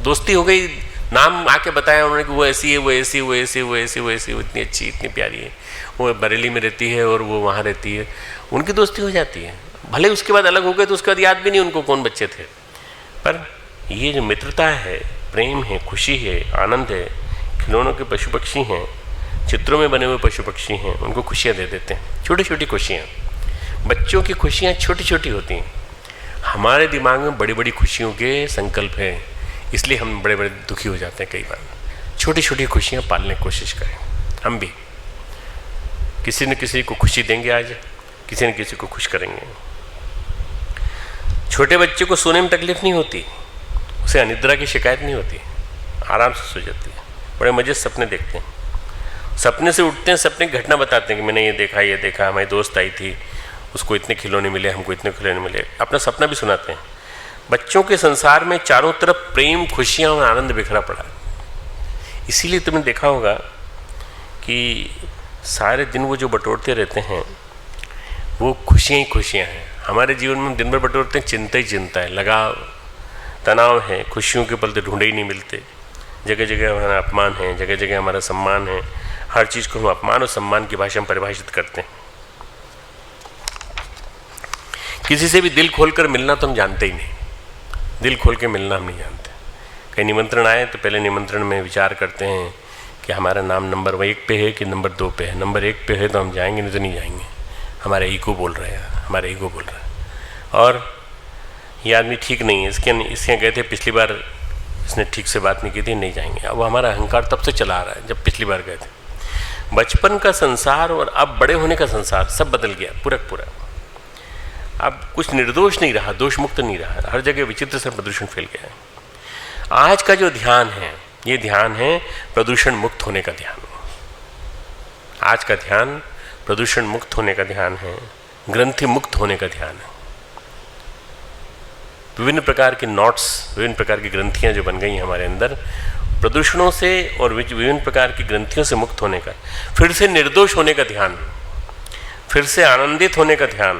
दोस्ती हो गई, नाम आके बताया उन्होंने कि वो ऐसी है, वो ऐसी, वो ऐसी, वो ऐसी, वो ऐसी, वो इतनी अच्छी, इतनी प्यारी है, वो बरेली में रहती है और वो वहाँ रहती है, उनकी दोस्ती हो जाती है। भले उसके बाद अलग हो गए तो उसके बाद याद भी नहीं उनको कौन बच्चे थे, पर ये जो मित्रता है, प्रेम है, खुशी है, आनंद है, खिलौनों के पशु पक्षी हैं, चित्रों में बने हुए पशु पक्षी हैं, उनको खुशियाँ दे देते हैं, छोटी छोटी खुशियाँ। बच्चों की खुशियाँ छोटी छोटी होती हैं, हमारे दिमाग में बड़ी बड़ी खुशियों के संकल्प हैं, इसलिए हम बड़े बड़े दुखी हो जाते हैं कई बार। छोटी छोटी खुशियाँ पालने की कोशिश करें। हम भी किसी न किसी को खुशी देंगे, आज किसी न किसी को खुश करेंगे। छोटे बच्चे को सोने में तकलीफ नहीं होती, उसे अनिद्रा की शिकायत नहीं होती, आराम से सो जाती है, बड़े मजे से सपने देखते हैं, सपने से उठते हैं, सपने की घटना बताते हैं कि मैंने ये देखा, हमारी दोस्त आई थी, उसको इतने खिलौने मिले, हमको इतने खिलौने मिले, अपना सपना भी सुनाते हैं। बच्चों के संसार में चारों तरफ प्रेम, खुशियाँ और आनंद बिखरा पड़ा है। इसीलिए तुमने देखा होगा कि सारे दिन वो जो बटोरते रहते हैं वो खुशियाँ ही खुशियाँ हैं। हमारे जीवन में हम दिन भर बटोरते हैं, चिंता ही चिंता है, लगाव, तनाव है, खुशियों के पल तो ढूंढे ही नहीं मिलते। जगह जगह हमारा अपमान है, जगह जगह हमारा सम्मान है, हर चीज़ को हम अपमान और सम्मान की भाषा में परिभाषित करते हैं। किसी से भी दिल खोलकर मिलना तो हम जानते ही नहीं, दिल खोल के मिलना हम नहीं जानते। कहीं निमंत्रण आए तो पहले निमंत्रण में विचार करते हैं कि हमारा नाम नंबर 1 पे है कि नंबर 2 पे है। नंबर 1 पे है तो हम जाएंगे, नहीं तो नहीं जाएंगे, हमारा ईगो बोल रहा है, हमारा ईगो बोल रहा है। और ये आदमी ठीक नहीं है, इसके गए थे पिछली बार, इसने ठीक से बात नहीं की थी, नहीं जाएंगे। अब हमारा अहंकार तब से चला आ रहा है जब पिछली बार गए थे। बचपन का संसार और अब बड़े होने का संसार सब बदल गया पूरा पूरा। अब कुछ निर्दोष नहीं रहा, दोष मुक्त नहीं रहा, हर जगह विचित्र से प्रदूषण फैल गया है। आज का जो ध्यान है, ये ध्यान है प्रदूषण मुक्त होने का ध्यान। आज का ध्यान प्रदूषण मुक्त होने का ध्यान है, ग्रंथि मुक्त होने का ध्यान है। विभिन्न प्रकार के नॉट्स, विभिन्न प्रकार की ग्रंथियां जो बन गई हैं हमारे अंदर, प्रदूषणों से और विभिन्न प्रकार की ग्रंथियों से मुक्त होने का, फिर से निर्दोष होने का ध्यान, फिर से आनंदित होने का ध्यान,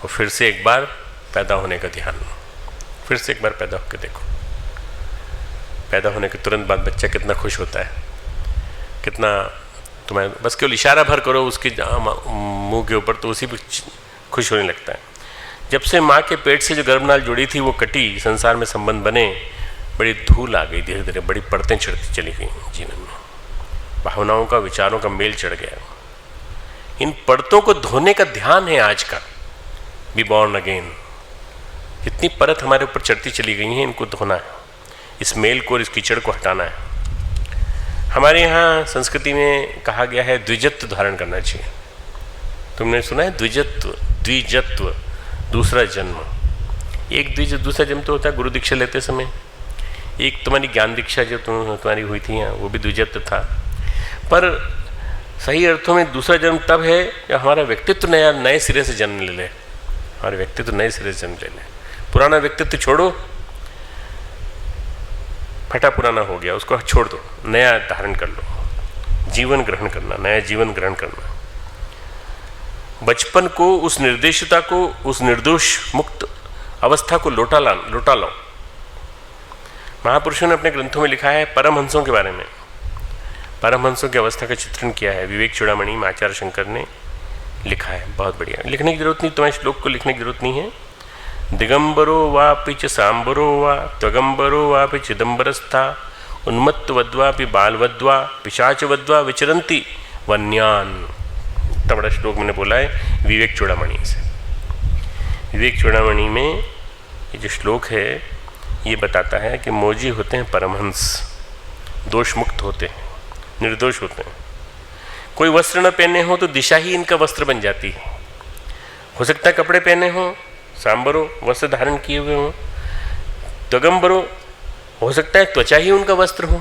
और फिर से एक बार पैदा होने का ध्यान। फिर से एक बार पैदा होकर देखो, पैदा होने के तुरंत बाद बच्चा कितना खुश होता है, कितना, तुम्हें बस केवल इशारा भर करो उसके मुंह के ऊपर तो उसी पर खुश होने लगता है। जब से माँ के पेट से जो गर्भनाल जुड़ी थी वो कटी, संसार में संबंध बने, बड़ी धूल आ गई, धीरे धीरे बड़ी परतें चढ़ती चली गई जीवन में, भावनाओं का, विचारों का मेल चढ़ गया। इन परतों को धोने का ध्यान है आज का, बी बॉर्न अगेन। जितनी परत हमारे ऊपर चढ़ती चली गई हैं, इनको धोना है, इस मेल को और इस कीचड़ को हटाना है। हमारे यहाँ संस्कृति में कहा गया है द्विजत्व धारण करना चाहिए। तुमने सुना है द्विजत्व, द्विजत्व, दूसरा जन्म। एक दूसरा जन्म तो होता है गुरु दीक्षा लेते समय, एक तुम्हारी ज्ञान दीक्षा जो तुम्हारी हुई थी यहाँ, वो भी द्विजत्व था। पर सही अर्थों में दूसरा जन्म तब है जब हमारा व्यक्तित्व नए सिरे से जन्म ले ले, हमारे व्यक्तित्व नए सिरे से जन्म ले ले। पुराना व्यक्तित्व छोड़ो, फटा पुराना हो गया, उसको छोड़ दो, नया धारण कर लो, जीवन ग्रहण करना, नया जीवन ग्रहण करना। बचपन को, उस निर्देशिता को, उस निर्दोष मुक्त अवस्था को लौटा लो। महापुरुषों ने अपने ग्रंथों में लिखा है परमहंसों के बारे में, परमहंसों की अवस्था का चित्रण किया है। विवेक चूड़ामणि में आचार्य शंकर ने लिखा है, बहुत बढ़िया। लिखने की जरूरत नहीं, तुम्हारे श्लोक को लिखने की जरूरत नहीं है। दिगंबरो वापि च सांबरो वा त्वगंबरो वापि चिदंबरस्था उन्मत्तवद्वापि बालवद्वा पिशाचवद्वा विचरन्ति वन्यान। इतना बड़ा श्लोक मैंने बोला है विवेक चूड़ामणि से। विवेक चूड़ामणि में ये जो श्लोक है ये बताता है कि मौजी होते हैं परमहंस, दोष मुक्त होते हैं, निर्दोष होते हैं। कोई वस्त्र न पहने हो तो दिशा ही इनका वस्त्र बन जाती है। हो सकता है कपड़े पहने हो, सांबरो वस्त्र धारण किए हुए हो, त्वगंबरो हो सकता है त्वचा ही उनका वस्त्र हो।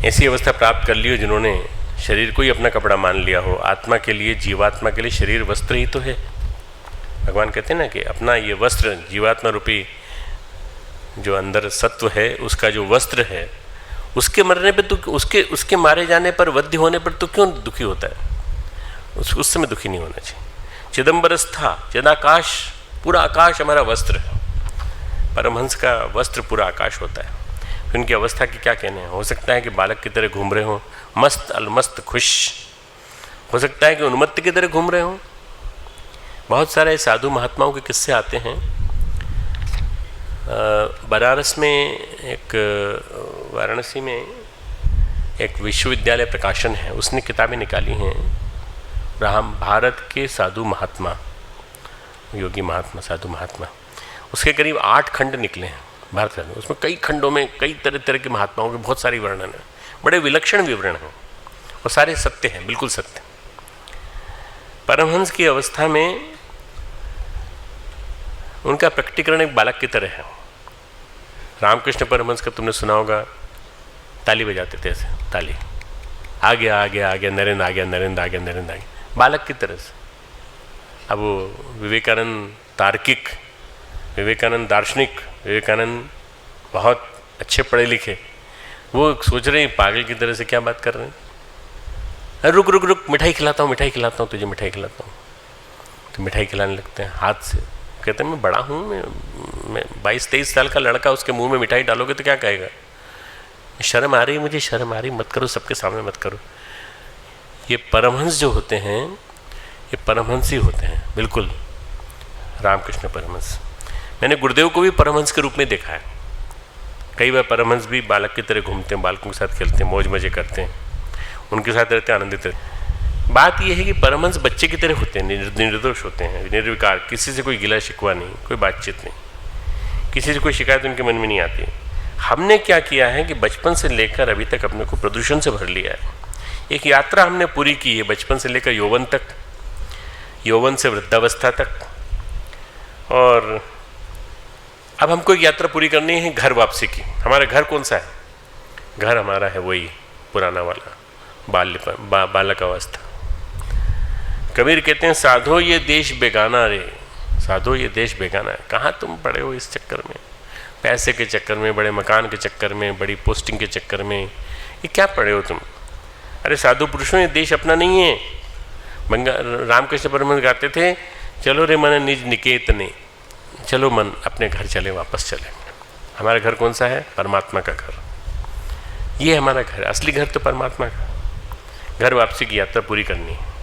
ऐसी अवस्था प्राप्त कर ली हो जिन्होंने शरीर को ही अपना कपड़ा मान लिया हो। आत्मा के लिए, जीवात्मा के लिए शरीर वस्त्र ही तो है। भगवान कहते हैं ना कि अपना ये वस्त्र, जीवात्मा रूपी जो अंदर सत्व है, उसका जो वस्त्र है, उसके मरने पे तो, उसके मारे जाने पर, वध्य होने पर तो क्यों दुखी होता है? उस समय दुखी नहीं होना चाहिए। चिदंबरस्था, चिदाकाश, पूरा आकाश हमारा वस्त्र है। परमहंस का वस्त्र पूरा आकाश होता है। फिर उनकी अवस्था की क्या कहने हैं? हो सकता है कि बालक की तरह घूम रहे हो, मस्त अलमस्त खुश। हो सकता है कि उन्मत्त की तरह घूम रहे हो। बहुत सारे साधु महात्माओं के किस्से आते हैं। बनारस में एक, वाराणसी में एक विश्वविद्यालय प्रकाशन है, उसने किताबें निकाली हैं भारत के साधु महात्मा, योगी महात्मा, साधु महात्मा। उसके करीब 8 खंड निकले हैं भारत में। उसमें कई खंडों में कई तरह तरह के महात्माओं के बहुत सारी वर्णन है, बड़े विलक्षण विवरण हैं और सारे सत्य हैं, बिल्कुल सत्य। परमहंस की अवस्था में उनका प्रकटीकरण एक बालक की तरह है। रामकृष्ण परमहंस का तुमने सुना होगा, ताली बजाते थे ऐसे, ताली, आ गया आ गया आ गया, नरेंद्र आ गया, नरेंद्र आ गया, नरेंद्र आ गया, बालक की तरह से। अब वो विवेकानंद तार्किक, विवेकानंद दार्शनिक, विवेकानंद बहुत अच्छे पढ़े लिखे, वो सोच रहे हैं पागल की तरह से क्या बात कर रहे हैं। रुक रुक रुक, मिठाई खिलाता हूँ, मिठाई खिलाता हूँ तुझे, मिठाई खिलाता हूँ। तो मिठाई खिलाने लगते हैं हाथ से। कहते हैं मैं बड़ा हूँ, मैं 22-23 साल का लड़का, उसके मुंह में मिठाई डालोगे तो क्या कहेगा? शर्म आ रही, मुझे शर्म आ रही, मत करो, सबके सामने मत करो। ये परमहंस जो होते हैं, ये परमहंस ही होते हैं, बिल्कुल रामकृष्ण परमहंस। मैंने गुरुदेव को भी परमहंस के रूप में देखा है। कई बार परमहंस भी बालक की तरह घूमते हैं, बालकों के साथ खेलते हैं, मौज मजे करते हैं, उनके साथ रहते हैं, आनंदित रहते हैं। बात यह है कि परमहंस बच्चे की तरह होते हैं, निर्दोष होते हैं, निर्विकार, किसी से कोई गिला शिकवा नहीं, कोई बातचीत नहीं, किसी से कोई शिकायत उनके मन में नहीं आती। हमने क्या किया है कि बचपन से लेकर अभी तक अपने को प्रदूषण से भर लिया है। एक यात्रा हमने पूरी की है, बचपन से लेकर यौवन तक, यौवन से वृद्धावस्था तक, और अब हमको एक यात्रा पूरी करनी है घर वापसी की। हमारा घर कौन सा है? घर हमारा है वही पुराना वाला बालक अवस्था। कबीर कहते हैं साधो ये देश बेगाना रे, साधो ये देश बेगाना है। कहाँ तुम पड़े हो इस चक्कर में, पैसे के चक्कर में, बड़े मकान के चक्कर में, बड़ी पोस्टिंग के चक्कर में, ये क्या पड़े हो तुम? अरे साधु पुरुषों, ये देश अपना नहीं है। रामकृष्ण परमहंस गाते थे, चलो रे मन निज निकेतने, चलो मन अपने घर चले, वापस चले। हमारा घर कौन सा है? परमात्मा का घर। ये हमारा घर, असली घर तो परमात्मा का। घर वापसी की यात्रा पूरी करनी है।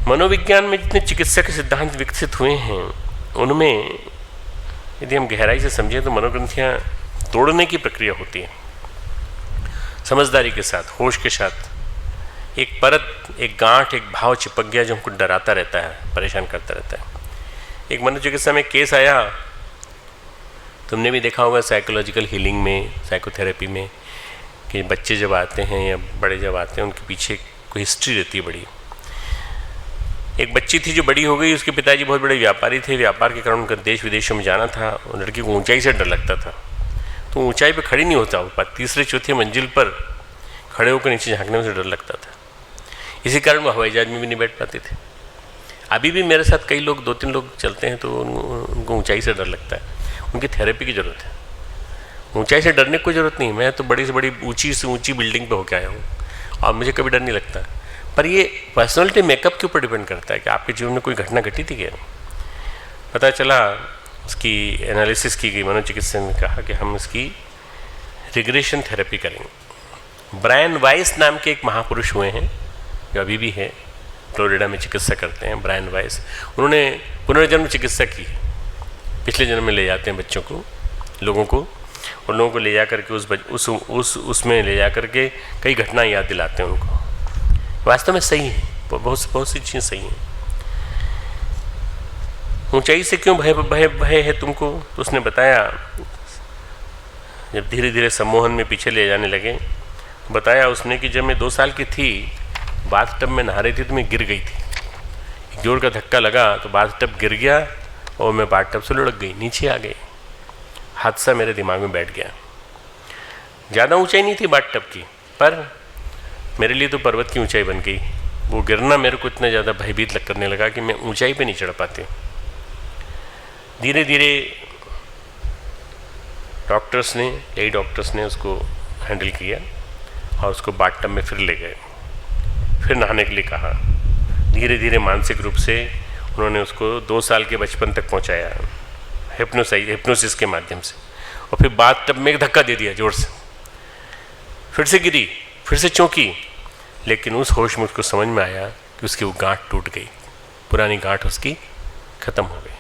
मनोविज्ञान में जितने चिकित्सा के सिद्धांत विकसित हुए हैं, उनमें यदि हम गहराई से समझें तो मनोग्रंथियाँ तोड़ने की प्रक्रिया होती है। समझदारी के साथ, होश के साथ एक परत, एक गांठ, एक भाव चिपक गया जो हमको डराता रहता है, परेशान करता रहता है। एक मनोचिकित्सा में केस आया, तुमने भी देखा होगा साइकोलॉजिकल हीलिंग में, साइकोथेरेपी में, कि बच्चे जब आते हैं या बड़े जब आते हैं, उनके पीछे कोई हिस्ट्री रहती है बड़ी। एक बच्ची थी जो बड़ी हो गई, उसके पिताजी बहुत बड़े व्यापारी थे, व्यापार के कारण उनका देश विदेशों में जाना था। लड़की को ऊंचाई से डर लगता था, तो ऊंचाई पे खड़ी नहीं होता, वो 3रे-4थे मंजिल पर खड़े होकर नीचे झांकने में से डर लगता था। इसी कारण वो हवाई जहाज में भी नहीं बैठ पाते थे। अभी भी मेरे साथ कई लोग, 2-3 लोग चलते हैं तो उनको ऊंचाई से डर लगता है, उनकी थेरेपी की ज़रूरत है। ऊंचाई से डरने की कोई ज़रूरत नहीं। मैं तो बड़ी से बड़ी ऊंची से ऊंची बिल्डिंग पे होके आया हूँ और मुझे कभी डर नहीं लगता। पर ये पर्सनैलिटी मेकअप के ऊपर डिपेंड करता है कि आपके जीवन में कोई घटना घटी थी क्या। पता चला, उसकी एनालिसिस की गई, मनोचिकित्सक ने कहा कि हम इसकी रिग्रेशन थेरेपी करेंगे। ब्रायन वाइस नाम के एक महापुरुष हुए हैं जो अभी भी है, फ्लोरिडा में चिकित्सा करते हैं, ब्रायन वाइस। उन्होंने पुनर्जन्म चिकित्सा की है। पिछले जन्म में ले जाते हैं बच्चों को, लोगों को, और लोगों को ले जा करके उसमें ले जा करके कई घटनाएं याद दिलाते हैं उनको। वास्तव में सही है, बहुत सी चीज़ें सही हैं। ऊंचाई से क्यों भय है तुमको? तो उसने बताया, जब धीरे धीरे सम्मोहन में पीछे ले जाने लगे, बताया उसने कि जब मैं 2 साल की थी, बाथटब में नहा रही थी तो मैं गिर गई थी। जोर का धक्का लगा तो बाथटब गिर गया और मैं बाथटब से लुढ़क गई, नीचे आ गई। हादसा मेरे दिमाग में बैठ गया। ज़्यादा ऊंचाई नहीं थी बाथटब की, पर मेरे लिए तो पर्वत की ऊंचाई बन गई। वो गिरना मेरे को इतना ज़्यादा भयभीत करने लगा कि मैं ऊंचाई पे नहीं चढ़ पाती। धीरे धीरे कई डॉक्टर्स ने उसको हैंडल किया और उसको बाथटब में फिर ले गए, फिर नहाने के लिए कहा। धीरे धीरे मानसिक रूप से उन्होंने उसको 2 साल के बचपन तक पहुंचाया हिप्नोसिस के माध्यम से, और फिर बाथटब में एक धक्का दे दिया जोर से। फिर से गिरी, फिर से चौंकी, लेकिन उस होश में उसको समझ में आया कि उसकी वो गांठ टूट गई, पुरानी गांठ उसकी खत्म हो गई।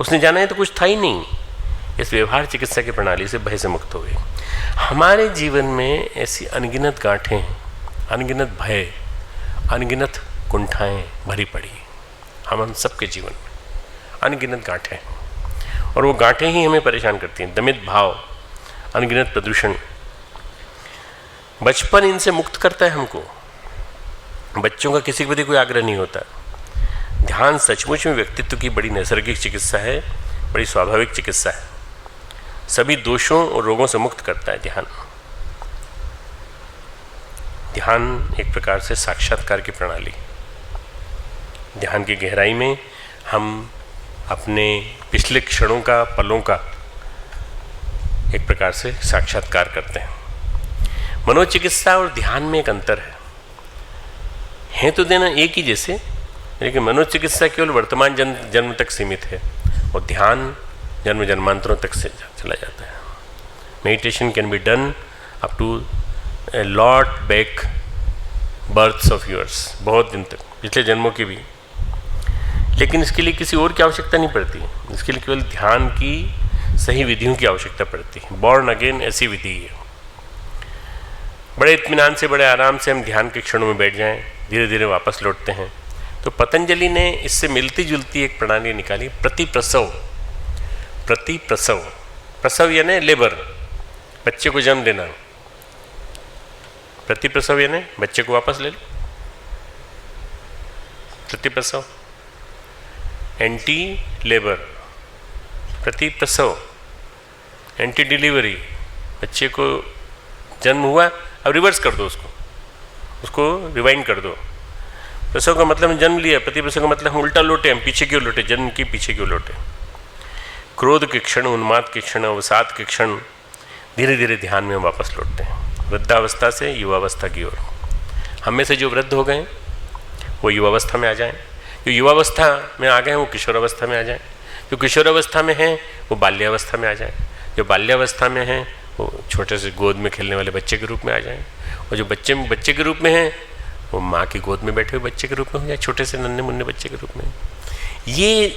उसने जाना है तो कुछ था ही नहीं। इस व्यवहार चिकित्सा की प्रणाली से भय से मुक्त हो गई। हमारे जीवन में ऐसी अनगिनत गांठें, अनगिनत भय, अनगिनत कुंठाएं भरी पड़ी। हम सबके जीवन में अनगिनत गांठें, और वो गांठें ही हमें परेशान करती हैं। दमित भाव, अनगिनत प्रदूषण। बचपन इनसे मुक्त करता है हमको। बच्चों का किसी के प्रति कोई आग्रह नहीं होता। ध्यान सचमुच में व्यक्तित्व की बड़ी नैसर्गिक चिकित्सा है, बड़ी स्वाभाविक चिकित्सा है। सभी दोषों और रोगों से मुक्त करता है ध्यान। ध्यान एक प्रकार से साक्षात्कार की प्रणाली। ध्यान की गहराई में हम अपने पिछले क्षणों का, पलों का एक प्रकार से साक्षात्कार करते हैं। मनोचिकित्सा और ध्यान में एक अंतर है तो देना एक ही जैसे, लेकिन मनोचिकित्सा केवल वर्तमान जन्म तक सीमित है और ध्यान जन्म जन्मांतरों तक से चला जाता है। Meditation can be done up to a lot back births of yours, बहुत दिन तक, पिछले जन्मों की भी। लेकिन इसके लिए किसी और की आवश्यकता नहीं पड़ती। इसके लिए केवल ध्यान की सही विधियों की आवश्यकता पड़ती है। बॉर्न अगेन ऐसी विधि है। बड़े इत्मीनान से, बड़े आराम से हम ध्यान के क्षणों में बैठ जाएं, धीरे धीरे वापस लौटते हैं। तो पतंजलि ने इससे मिलती जुलती एक प्रणाली निकाली, प्रतिप्रसव। प्रसव यानी लेबर, बच्चे को जन्म देना। प्रतिप्रसव यानी बच्चे को वापस ले लो। प्रतिप्रसव, एंटी लेबर, प्रतिप्रसव, एंटी डिलीवरी। बच्चे को जन्म हुआ, अब रिवर्स कर दो, उसको रिवाइंड कर दो। प्रसव का मतलब हम जन्म लिया, प्रतिप्रसव का मतलब हम उल्टा लौटे, हम पीछे क्यों लौटे, जन्म की पीछे क्यों लौटे। क्रोध के क्षण, उन्माद के क्षण, अवसाद के क्षण, धीरे धीरे ध्यान में वापस लौटते हैं, वृद्धावस्था से युवावस्था की ओर। हम में से जो वृद्ध हो गए वो युवावस्था में आ जाएं, जो युवावस्था में आ गए हैं वो किशोरावस्था में आ जाएं, जो किशोरावस्था में हैं वो बाल्यावस्था में आ जाएं, जो बाल्यावस्था में हैं वो छोटे से गोद में खेलने वाले बच्चे के रूप में आ जाएं, और जो बच्चे के रूप में हैं वो माँ की गोद में बैठे हुए बच्चे के रूप में हो जाए, छोटे से नन्हे मुन्ने बच्चे के रूप में। ये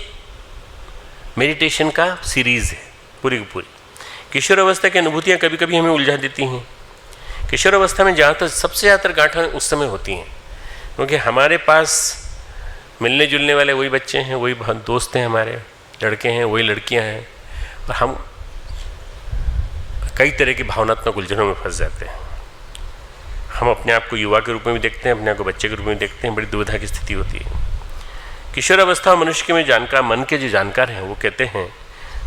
मेडिटेशन का सीरीज़ है पूरी की पूरी। किशोरावस्था की अनुभूतियाँ कभी कभी हमें उलझा देती हैं। किशोरावस्था में जहाँ तक सबसे ज़्यादा गांठें उस समय होती हैं, क्योंकि हमारे पास मिलने जुलने वाले वही बच्चे हैं, वही दोस्त हैं, हमारे लड़के हैं, वही लड़कियां हैं, और हम कई तरह की भावनात्मक उलझनों में फंस जाते हैं। हम अपने आप को युवा के रूप में भी देखते हैं, अपने आप को बच्चे के रूप में भी देखते हैं। बड़ी दुविधा की स्थिति होती है। किशोरावस्था मनुष्य के में जानकार, मन के जो जानकार हैं वो कहते हैं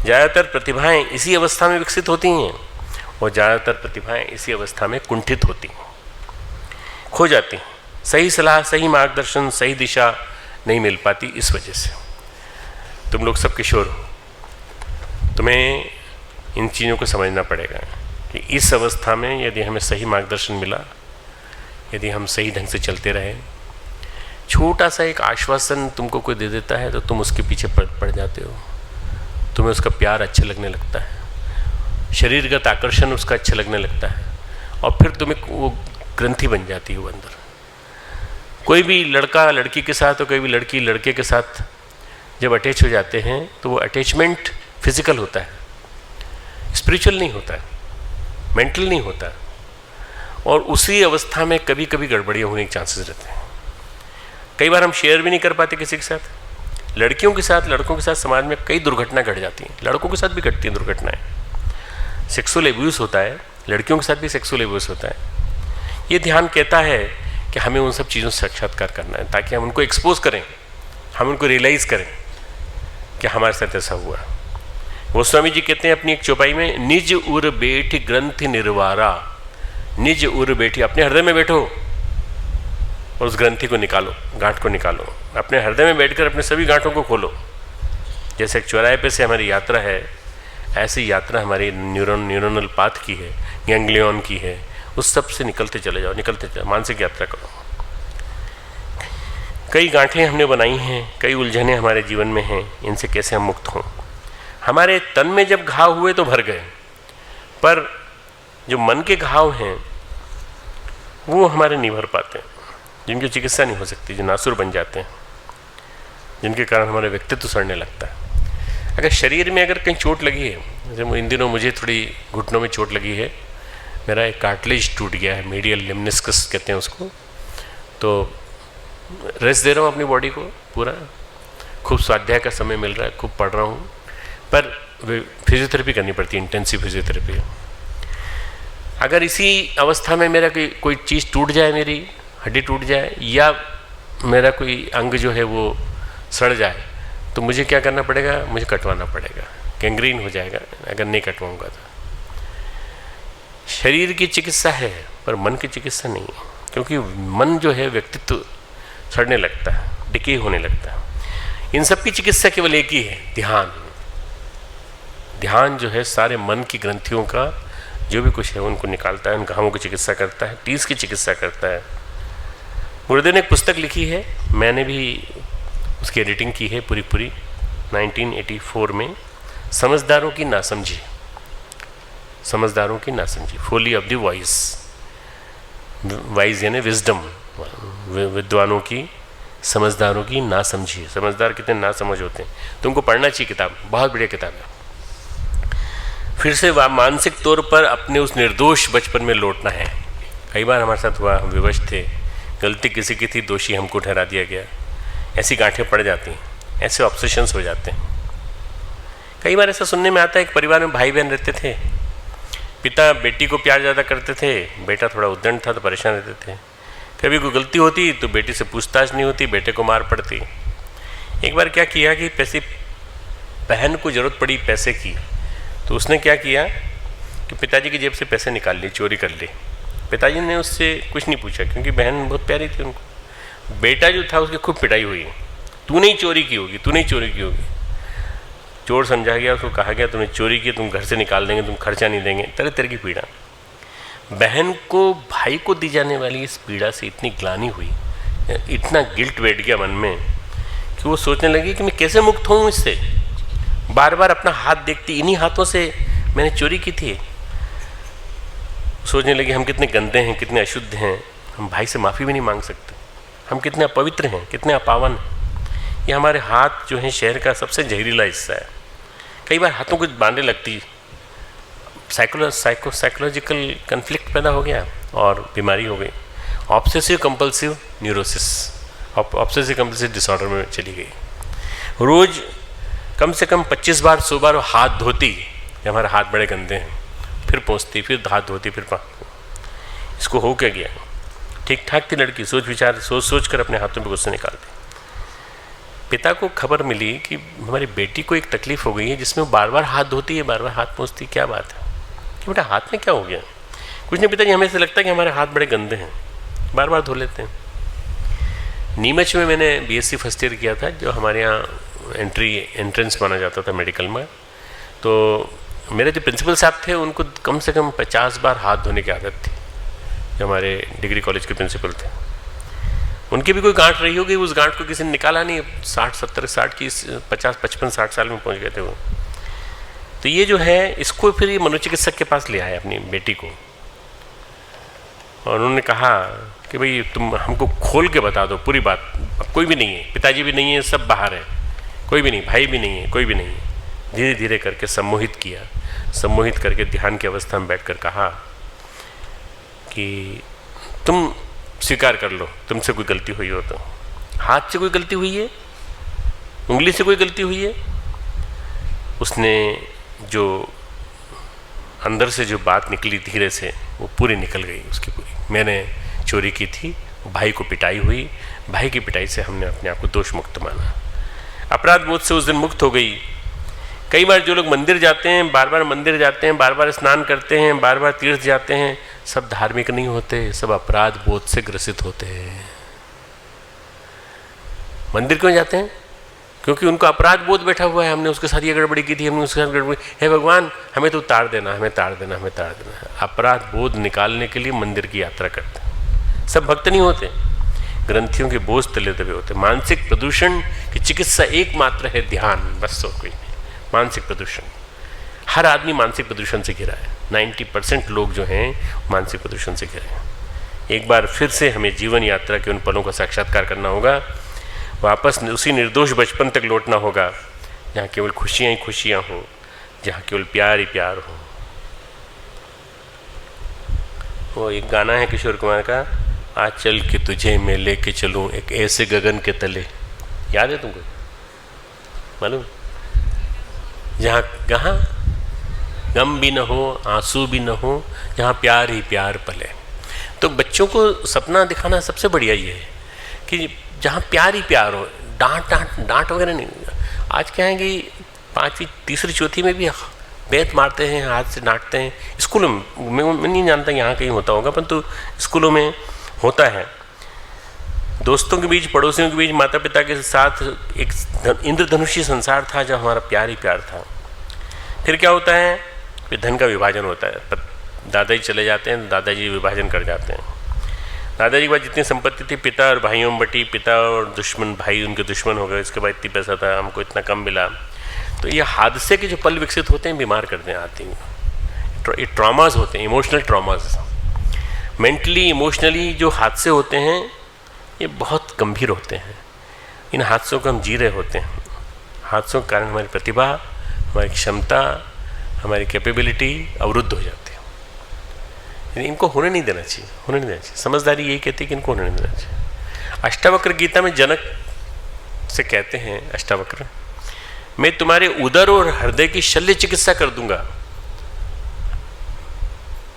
ज़्यादातर प्रतिभाएं इसी अवस्था में विकसित होती हैं और ज़्यादातर प्रतिभाएं इसी अवस्था में कुंठित होती हैं, खो जाती हैं। सही सलाह, सही मार्गदर्शन, सही दिशा नहीं मिल पाती इस वजह से। तुम लोग सब किशोर हो, तुम्हें इन चीज़ों को समझना पड़ेगा कि इस अवस्था में यदि हमें सही मार्गदर्शन मिला, यदि हम सही ढंग से चलते रहे, छोटा सा एक आश्वासन तुमको कोई दे देता है तो तुम उसके पीछे पड़ जाते हो, तुम्हें उसका प्यार अच्छा लगने लगता है, शरीरगत आकर्षण उसका अच्छा लगने लगता है, और फिर तुम्हें वो ग्रंथि बन जाती है वो अंदर। कोई भी लड़का लड़की के साथ और कोई भी लड़की लड़के के साथ जब अटैच हो जाते हैं तो वो अटैचमेंट फिजिकल होता है, स्पिरिचुअल नहीं होता है, मेंटल नहीं होता है, और उसी अवस्था में कभी कभी गड़बड़ियाँ होने के चांसेस रहते हैं। कई बार हम शेयर भी नहीं कर पाते किसी के साथ। लड़कियों के साथ लड़कों के साथ समाज में कई दुर्घटना घट जाती हैं, लड़कों के साथ भी घटती हैं दुर्घटनाएं। सेक्सुअल एब्यूज़ होता है, लड़कियों के साथ भी सेक्सुअल एब्यूज़ होता है। ये ध्यान कहता है कि हमें उन सब चीज़ों से साक्षात्कार करना है ताकि हम उनको एक्सपोज करें, हम उनको रियलाइज़ करें कि हमारे साथ ऐसा हुआ। गोस्वामी जी कहते हैं अपनी एक चौपाई में, निज उर बैठ ग्रंथि निर्वारा, निज उर बैठी, अपने हृदय में बैठो और उस ग्रंथि को निकालो, गांठ को निकालो। अपने हृदय में बैठकर अपने सभी गांठों को खोलो। जैसे एक चौराहे पे से हमारी यात्रा है, ऐसी यात्रा हमारी न्यूरोनल पाथ की है, गैंग्लियन की है, उस सब से निकलते चले जाओ, निकलते चले, मानसिक यात्रा करो। कई गांठें हमने बनाई हैं, कई उलझनें हमारे जीवन में हैं, इनसे कैसे हम मुक्त हों। हमारे तन में जब घाव हुए तो भर गए, पर जो मन के घाव हैं वो हमारे नहीं भर पाते, जिनकी चिकित्सा नहीं हो सकती, जो नासुर बन जाते हैं, जिनके कारण हमारा व्यक्तित्व सड़ने लगता है। अगर शरीर में अगर कहीं चोट लगी है, जैसे इन दिनों मुझे थोड़ी घुटनों में चोट लगी है, मेरा एक कार्टिलेज टूट गया है, मीडियल लिम्निस्कस कहते हैं उसको, तो रेस्ट दे रहा हूँ अपनी बॉडी को पूरा, खूब स्वाध्याय का समय मिल रहा है, खूब पढ़ रहा हूँ, पर फिजियोथेरेपी करनी पड़ती है, इंटेंसिव फिजियोथेरेपी। अगर इसी अवस्था में मेरा कोई चीज़ टूट जाए, मेरी हड्डी टूट जाए, या मेरा कोई अंग जो है वो सड़ जाए, तो मुझे क्या करना पड़ेगा, मुझे कटवाना पड़ेगा, गैंग्रीन हो जाएगा अगर नहीं कटवाऊंगा तो। शरीर की चिकित्सा है पर मन की चिकित्सा नहीं है, क्योंकि मन जो है व्यक्तित्व सड़ने लगता है, डिके होने लगता है। इन सब की चिकित्सा केवल एक ही है, ध्यान। ध्यान जो है सारे मन की ग्रंथियों का जो भी कुछ है उनको निकालता है, उन घावों की चिकित्सा करता है, टीस की चिकित्सा करता है। गुरुदेव ने एक पुस्तक लिखी है, मैंने भी उसकी एडिटिंग की है पूरी 1984 में, समझदारों की नासमझी, समझदारों की नासमझी, फोली ऑफ द वाइज, वाइज यानी विजडम, विद्वानों की, समझदारों की नासमझी। समझदार कितने नासमझ होते हैं, तुमको पढ़ना चाहिए किताब, बहुत बढ़िया किताब है। फिर से मानसिक तौर पर अपने उस निर्दोष बचपन में लौटना है। कई बार हमारे साथ हुआ, हम विवश थे, गलती किसी की थी, दोषी हमको ठहरा दिया गया, ऐसी गांठें पड़ जाती हैं, ऐसे ऑब्सेशंस हो जाते हैं। कई बार ऐसा सुनने में आता है, एक परिवार में भाई बहन रहते थे, पिता बेटी को प्यार ज़्यादा करते थे, बेटा थोड़ा उद्दंड था तो परेशान रहते थे। कभी कोई गलती होती तो बेटी से पूछताछ नहीं होती, बेटे को मार पड़ती। एक बार क्या किया कि पैसे, बहन को ज़रूरत पड़ी पैसे की, तो उसने क्या किया कि पिताजी की जेब से पैसे निकाल लिए, चोरी कर लिए। पिताजी ने उससे कुछ नहीं पूछा, क्योंकि बहन बहुत प्यारी थी उनको। बेटा जो था उसकी खूब पिटाई हुई, तूने ही चोरी की होगी, तूने ही चोरी की होगी। चोर समझा गया, उसको कहा गया तुमने चोरी की, तुम घर से निकाल देंगे, तुम खर्चा नहीं देंगे, तरह तरह की पीड़ा। बहन को भाई को दी जाने वाली इस पीड़ा से इतनी ग्लानि हुई, इतना गिल्ट बैठ गया मन में कि वो सोचने लगी कि मैं कैसे मुक्त हूँ इससे। बार बार अपना हाथ देखती, इन्हीं हाथों से मैंने चोरी की थी। सोचने लगी हम कितने गंदे हैं, कितने अशुद्ध हैं, हम भाई से माफ़ी भी नहीं मांग सकते, हम कितने अपवित्र हैं, कितने अपावन हैं। ये हमारे हाथ जो हैं शहर का सबसे जहरीला हिस्सा है। कई बार हाथों को बांधने लगती, साइकोलॉजिकल कन्फ्लिक्ट पैदा हो गया और बीमारी हो गई, obsessive compulsive neurosis, obsessive compulsive disorder में चली गई। रोज़ कम से कम 25 बार 100 बार हाथ धोती, हमारे हाथ बड़े गंदे हैं, फिर पोंछती, फिर हाथ धोती, फिर इसको हो क्या गया। ठीक ठाक थी लड़की, सोच कर अपने हाथों पे गुस्से निकालती। पिता को खबर मिली कि हमारी बेटी को एक तकलीफ हो गई है जिसमें वो बार बार हाथ धोती है, बार बार हाथ पोंछती, क्या बात है कि बेटा हाथ में क्या हो गया। कुछ नहीं पिताजी, हमें ऐसा लगता है कि हमारे हाथ बड़े गंदे हैं, बार बार धो लेते हैं। नीमच में मैंने बीएससी फर्स्ट ईयर किया था, जो हमारे यहाँ एंट्रेंस माना जाता था मेडिकल में। तो मेरे जो प्रिंसिपल साहब थे उनको कम से कम 50 बार हाथ धोने की आदत थी, जो हमारे डिग्री कॉलेज के प्रिंसिपल थे। उनकी भी कोई गांठ रही होगी, उस गांठ को किसी ने निकाला नहीं। 60 की 50 55 60 साल में पहुंच गए थे वो। तो ये जो है, इसको फिर ये मनोचिकित्सक के पास ले आए अपनी बेटी को, और उन्होंने कहा कि भाई तुम हमको खोल के बता दो पूरी बात। अब कोई भी नहीं है, पिताजी भी नहीं है, सब बाहर है, कोई भी नहीं, भाई भी नहीं है, कोई भी नहीं है। धीरे धीरे करके सम्मोहित किया, सम्मोहित करके ध्यान की अवस्था में बैठकर कहा कि तुम स्वीकार कर लो तुमसे कोई गलती हुई हो तो। हाथ से कोई गलती हुई है, उंगली से कोई गलती हुई है। उसने जो अंदर से जो बात निकली धीरे से, वो पूरी निकल गई उसकी पूरी। मैंने चोरी की थी, भाई को पिटाई हुई, भाई की पिटाई से हमने अपने आप को दोष मुक्त माना, अपराध बोध से उस दिन मुक्त हो गई। कई बार जो लोग मंदिर जाते हैं, बार बार मंदिर जाते हैं, बार बार स्नान करते हैं, बार बार तीर्थ जाते हैं, सब धार्मिक नहीं होते, सब अपराध बोध से ग्रसित होते हैं। मंदिर क्यों जाते हैं? क्योंकि उनको अपराध बोध बैठा हुआ है, हमने उसके साथ ये गड़बड़ी की थी, हमने उसके साथ गड़बड़ी, हे भगवान हमें तो उतार देना, हमें तार देना, हमें तार देना। अपराध बोध निकालने के लिए मंदिर की यात्रा करते हैं। सब भक्त नहीं होते, ग्रंथियों के बोझ तले दबे होते। मानसिक प्रदूषण की चिकित्सा एकमात्र है ध्यान, बस और कोई नहीं। मानसिक प्रदूषण, हर आदमी मानसिक प्रदूषण से घिरा है। 90% लोग जो हैं मानसिक प्रदूषण से घिरे हैं। एक बार फिर से हमें जीवन यात्रा के उन पलों का साक्षात्कार करना होगा, वापस उसी निर्दोष बचपन तक लौटना होगा जहाँ केवल खुशियाँ ही खुशियाँ हों, जहाँ केवल प्यार ही प्यार हो। वो एक गाना है किशोर कुमार का, आज चल के तुझे मैं लेके चलूँ एक ऐसे गगन के तले, याद है तुमको? मालूम? जहाँ कहाँ गम भी न हो, आंसू भी न हो, जहाँ प्यार ही प्यार पले। तो बच्चों को सपना दिखाना सबसे बढ़िया ये है कि जहाँ प्यार ही प्यार हो, डांट वगैरह नहीं। आज क्या है कि 5वीं 3री 4थी में भी बेत मारते हैं, हाथ से डांटते हैं। स्कूलों में मैं नहीं जानता यहाँ कहीं होता होगा, परंतु स्कूलों में होता है। दोस्तों के बीच, पड़ोसियों के बीच, माता पिता के साथ एक इंद्रधनुषी संसार था जहाँ हमारा प्यार ही प्यार था। फिर क्या होता है? फिर धन का विभाजन होता है। दादाजी चले जाते हैं, दादाजी विभाजन कर जाते हैं। दादाजी के बाद जितनी संपत्ति थी पिता और भाइयों में बटी, पिता और दुश्मन भाई उनके दुश्मन हो गए। इसके बाद इतनी पैसा था, हमको इतना कम मिला। तो ये हादसे के जो पल विकसित होते हैं बीमार करते हैं आदमी को। ये ट्रॉमास होते हैं, इमोशनल ट्रॉमास। मेंटली इमोशनली जो हादसे होते हैं ये बहुत गंभीर होते हैं। इन हादसों को हम जी रहे होते हैं। हादसों के कारण हमारी प्रतिभा, हमारी क्षमता, हमारी कैपेबिलिटी अवरुद्ध हो जाती है। इनको होने नहीं देना चाहिए, होने नहीं देना चाहिए। समझदारी यही कहती है कि इनको होने नहीं देना चाहिए। अष्टावक्र गीता में जनक से कहते हैं, अष्टावक्र, मैं तुम्हारे उदर और हृदय की शल्य चिकित्सा कर दूंगा।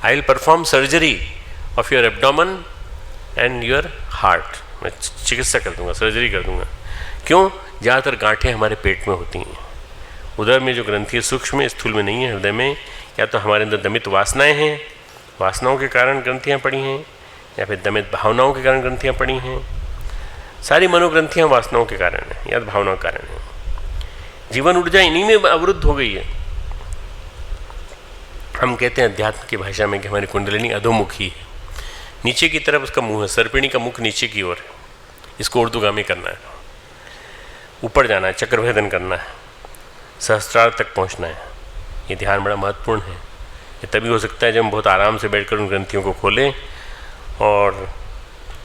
I will perform surgery of your abdomen and your heart. मैं चिकित्सा कर दूंगा, सर्जरी कर दूंगा। क्यों? ज़्यादातर गांठें हमारे पेट में होती हैं। उधर में जो ग्रंथि सूक्ष्म में, स्थूल में नहीं है, हृदय में। या तो हमारे अंदर दमित वासनाएं हैं, वासनाओं के कारण ग्रंथियाँ पड़ी हैं, या फिर दमित भावनाओं के कारण ग्रंथियाँ पड़ी हैं। सारी मनोग्रंथियाँ वासनाओं के कारण हैं या भावनाओं के कारण हैं। जीवन ऊर्जा इन्हीं में अवरुद्ध हो गई है। हम कहते हैं अध्यात्म की भाषा में कि हमारी कुंडलिनी अधोमुखी है, नीचे की तरफ उसका मुंह है, सर्पिणी का मुख नीचे की ओर है। इसको ऊर्ध्वगामी करना है, ऊपर जाना है, चक्रभेदन करना है, सहस्त्रार तक पहुंचना है। ये ध्यान बड़ा महत्वपूर्ण है। ये तभी हो सकता है जब हम बहुत आराम से बैठकर उन ग्रंथियों को खोलें। और